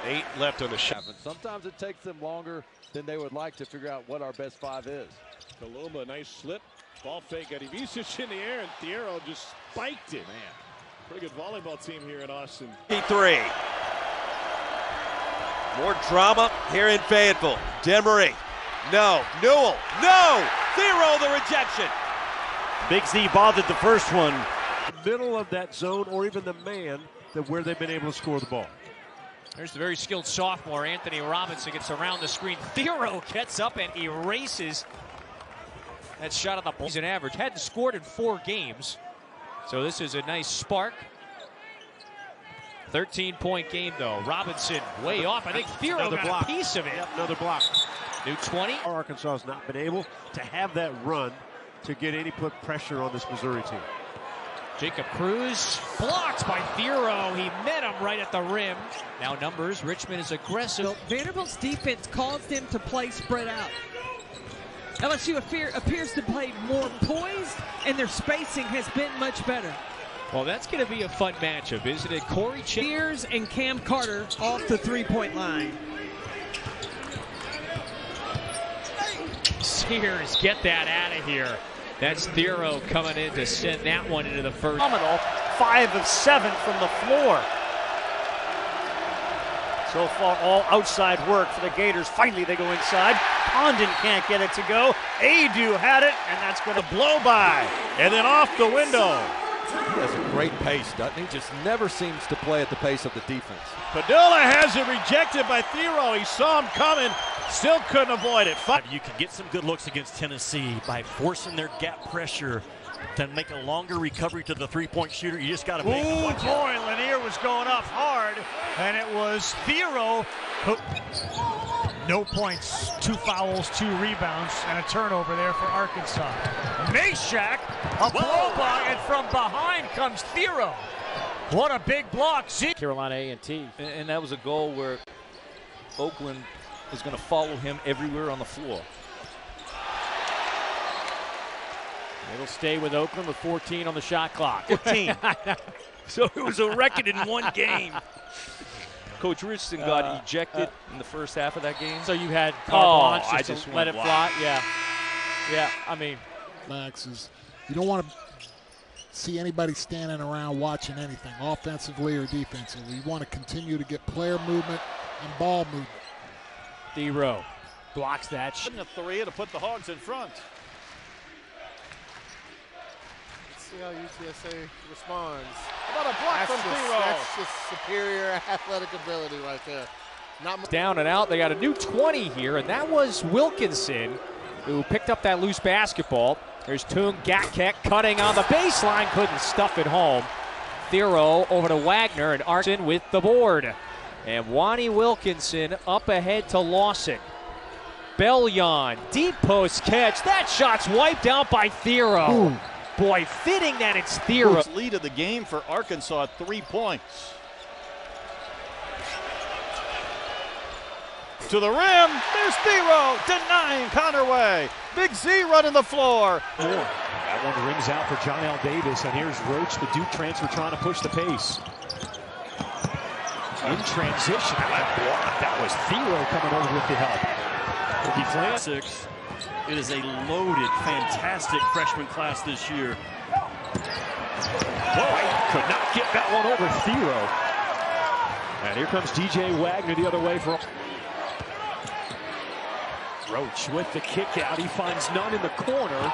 8 left on the shot. Sometimes it takes them longer than they would like to figure out what our best 5 is. Coloma, nice slip. Ball fake. Got Ivisic in the air, and Thiero just spiked it. Man. Pretty good volleyball team here in Austin. 3. More drama here in Fayetteville. Demery. No. Newell. No. Thiero the rejection. Big Z bothered the first one. Middle of that zone or even the man where they've been able to score the ball. There's the very skilled sophomore, Anthony Robinson, gets around the screen. Thiero gets up and erases that shot at the ball. He's an average. Hadn't scored in 4 games. So this is a nice spark. 13-point game, though. Robinson way off. I think Thiero got a piece of it. Yep, another block. New 20. Arkansas has not been able to have that run to get any pressure on this Missouri team. Jacob Cruz blocked by Thiero. He met him right at the rim. Now numbers. Richmond is aggressive. Vanderbilt's defense caused them to play spread out. LSU appears to play more poised, and their spacing has been much better. Well, that's going to be a fun matchup, isn't it? Corey Sears and Cam Carter off the 3-point line. Sears, get that out of here. That's Thiero coming in to send that one into the first. Phenomenal. 5 of 7 from the floor. So far, all outside work for the Gators. Finally, they go inside. Condon can't get it to go. Adou had it, and that's going to blow by. And then off the window. He has a great pace, doesn't he? Just never seems to play at the pace of the defense. Padilla has it rejected by Thiero. He saw him coming, still couldn't avoid it. You can get some good looks against Tennessee by forcing their gap pressure to make a longer recovery to the 3-point shooter. You just got to make it. Oh boy, Lanier was going up hard, and it was Thiero who. No points, 2 fouls, 2 rebounds, and a turnover there for Arkansas. Meshack, a blow by, and from behind comes Thiero. What a big block. Carolina A&T. And that was a goal where Oakland is going to follow him everywhere on the floor. It'll stay with Oakland with 14 on the shot clock. 15. So it was a record in 1 game. Coach Richardson got ejected in the first half of that game. So you had carte blanche just to let it fly? Yeah. Yeah, I mean. Max is, you don't want to see anybody standing around watching anything, offensively or defensively. You want to continue to get player movement and ball movement. Thiero blocks that. A 3 to put the Hogs in front. Let's see how UTSA responds. How about a block from Thiero? That's just superior athletic ability right there. Down and out. They got a new 20 here, and that was Wilkinson who picked up that loose basketball. There's Tung Gatkek cutting on the baseline, couldn't stuff it home. Thiero over to Wagner, and Arkin with the board. And Wani Wilkinson up ahead to Lawson. Bellion, deep post catch. That shot's wiped out by Thiero. Ooh. Boy, fitting that it's Thiero. Lead of the game for Arkansas, 3 points. To the rim, there's Thiero, denying Connerway. Big Z running the floor. That one rings out for John L. Davis, and here's Roach, the Duke transfer, trying to push the pace. In transition, that block. That was Thiero coming over with the help. It is a loaded, fantastic freshman class this year. Boy, could not get that one over Thiero. And here comes DJ Wagner the other way for Roach with the kick out. He finds none in the corner.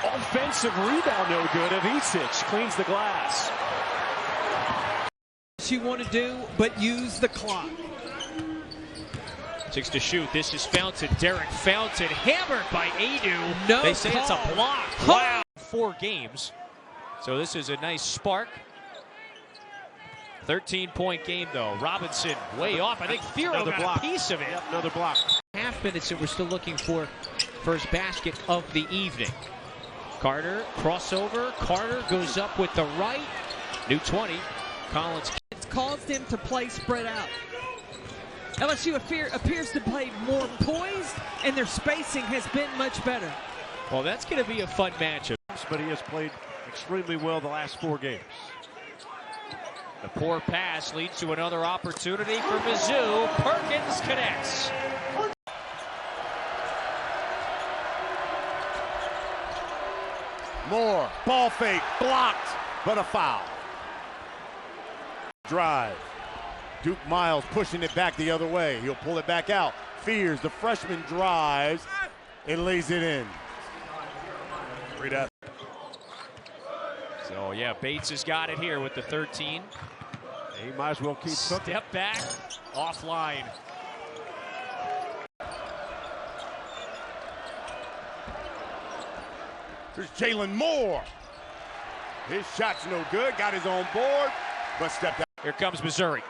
Offensive rebound, no good. Ivisic cleans the glass. What you want to do, but use the clock. 6 to shoot. This is Fountain. Derek Fountain hammered by Adou. No They say call. it's a block. Wow. 4 games. So this is a nice spark. 13-point game, though. Robinson way off. I think Thiero got a piece of it. Yep, another block. Half minutes that we're still looking for first basket of the evening. Carter, crossover. Carter goes up with the right. New 20. Collins. It's caused them to play spread out. LSU appears to play more poised, and their spacing has been much better. Well, that's going to be a fun matchup. But he has played extremely well the last 4 games. The poor pass leads to another opportunity for Mizzou. Perkins connects. Moore, ball fake, blocked, but a foul. Drive. Duke Miles pushing it back the other way. He'll pull it back out. Fears, the freshman drives and lays it in. So, yeah, Bates has got it here with the 13. He might as well keep cooking. Step back, offline. There's Jalen Moore. His shot's no good. Got his own board, but stepped out. Here comes Missouri.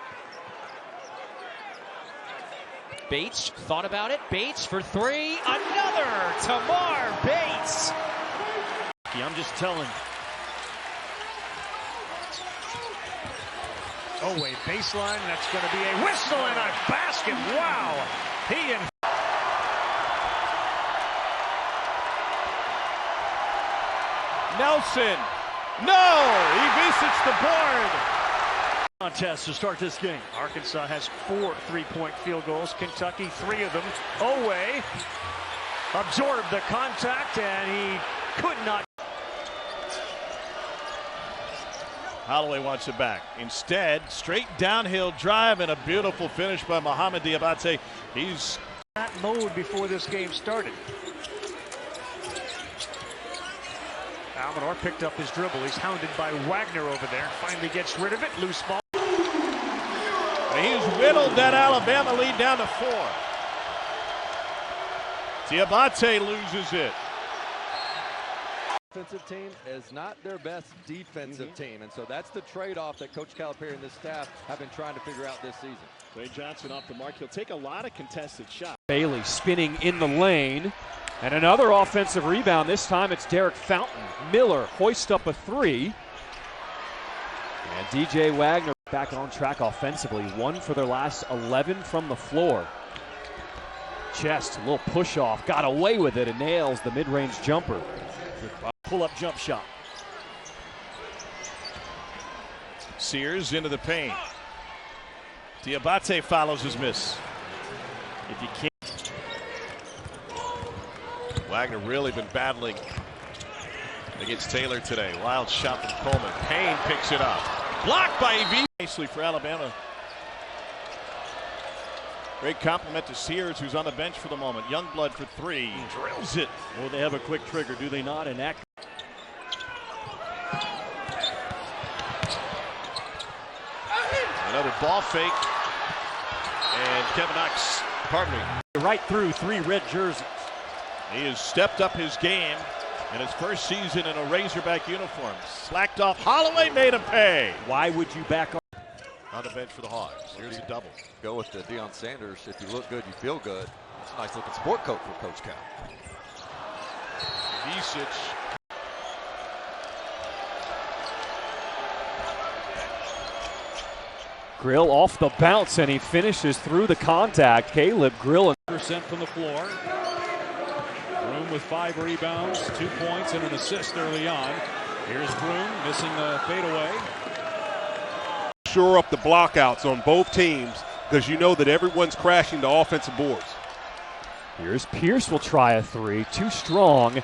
Bates thought about it. Bates for 3. Another. Tamar Bates. I'm just telling. Oh, a baseline. That's going to be a whistle and a basket. Wow. He and Nelson. No! Evicic the board. Contest to start this game. Arkansas has 4 3-point field goals. Kentucky 3 of them. Owe absorbed the contact, and he could not. Holloway wants it back. Instead, straight downhill drive and a beautiful finish by Mohamed Diabate. He's that mode before this game started. Almanor picked up his dribble. He's hounded by Wagner over there. Finally gets rid of it. Loose ball. He's whittled that Alabama lead down to 4. Diabate loses it. Offensive team is not their best defensive team, and so that's the trade-off that Coach Calipari and this staff have been trying to figure out this season. Ray Johnson off the mark. He'll take a lot of contested shots. Bailey spinning in the lane, and another offensive rebound. This time it's Derek Fountain. Miller hoists up a 3, and DJ Wagner back on track offensively. 1 for their last 11 from the floor. Chest, a little push off, got away with it and nails the mid-range jumper. Pull-up jump shot. Sears into the paint. Diabate follows his miss. If you can't. Wagner really been battling against Taylor today. Wild shot from Coleman. Payne picks it up. Blocked by EV. Nicely for Alabama. Great compliment to Sears, who's on the bench for the moment. Youngblood for 3. Drills it. Well, they have a quick trigger, do they not? And that. Another ball fake. And Kevin Knox, pardon me. Right through 3 red jerseys. He has stepped up his game in his first season in a Razorback uniform. Slacked off. Holloway made him pay. Why would you back up? On the bench for the Hogs. Here's a double. Go with the Deion Sanders. If you look good, you feel good. It's a nice looking sport coat for Coach Cal. Evicic. Grill off the bounce, and he finishes through the contact. Caleb Grill. % from the floor. Broom with 5 rebounds, 2 points, and an assist early on. Here's Broom missing the fadeaway. Shore up the blockouts on both teams because you know that everyone's crashing the offensive boards. Here's Pierce will try a 3. Too strong.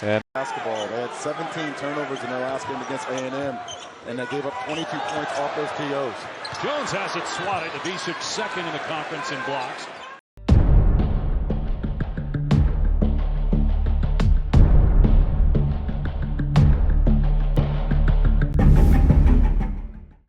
And basketball. They had 17 turnovers in their last game against A&M, and they gave up 22 points off those POs. Jones has it swatted. Evicic second in the conference in blocks.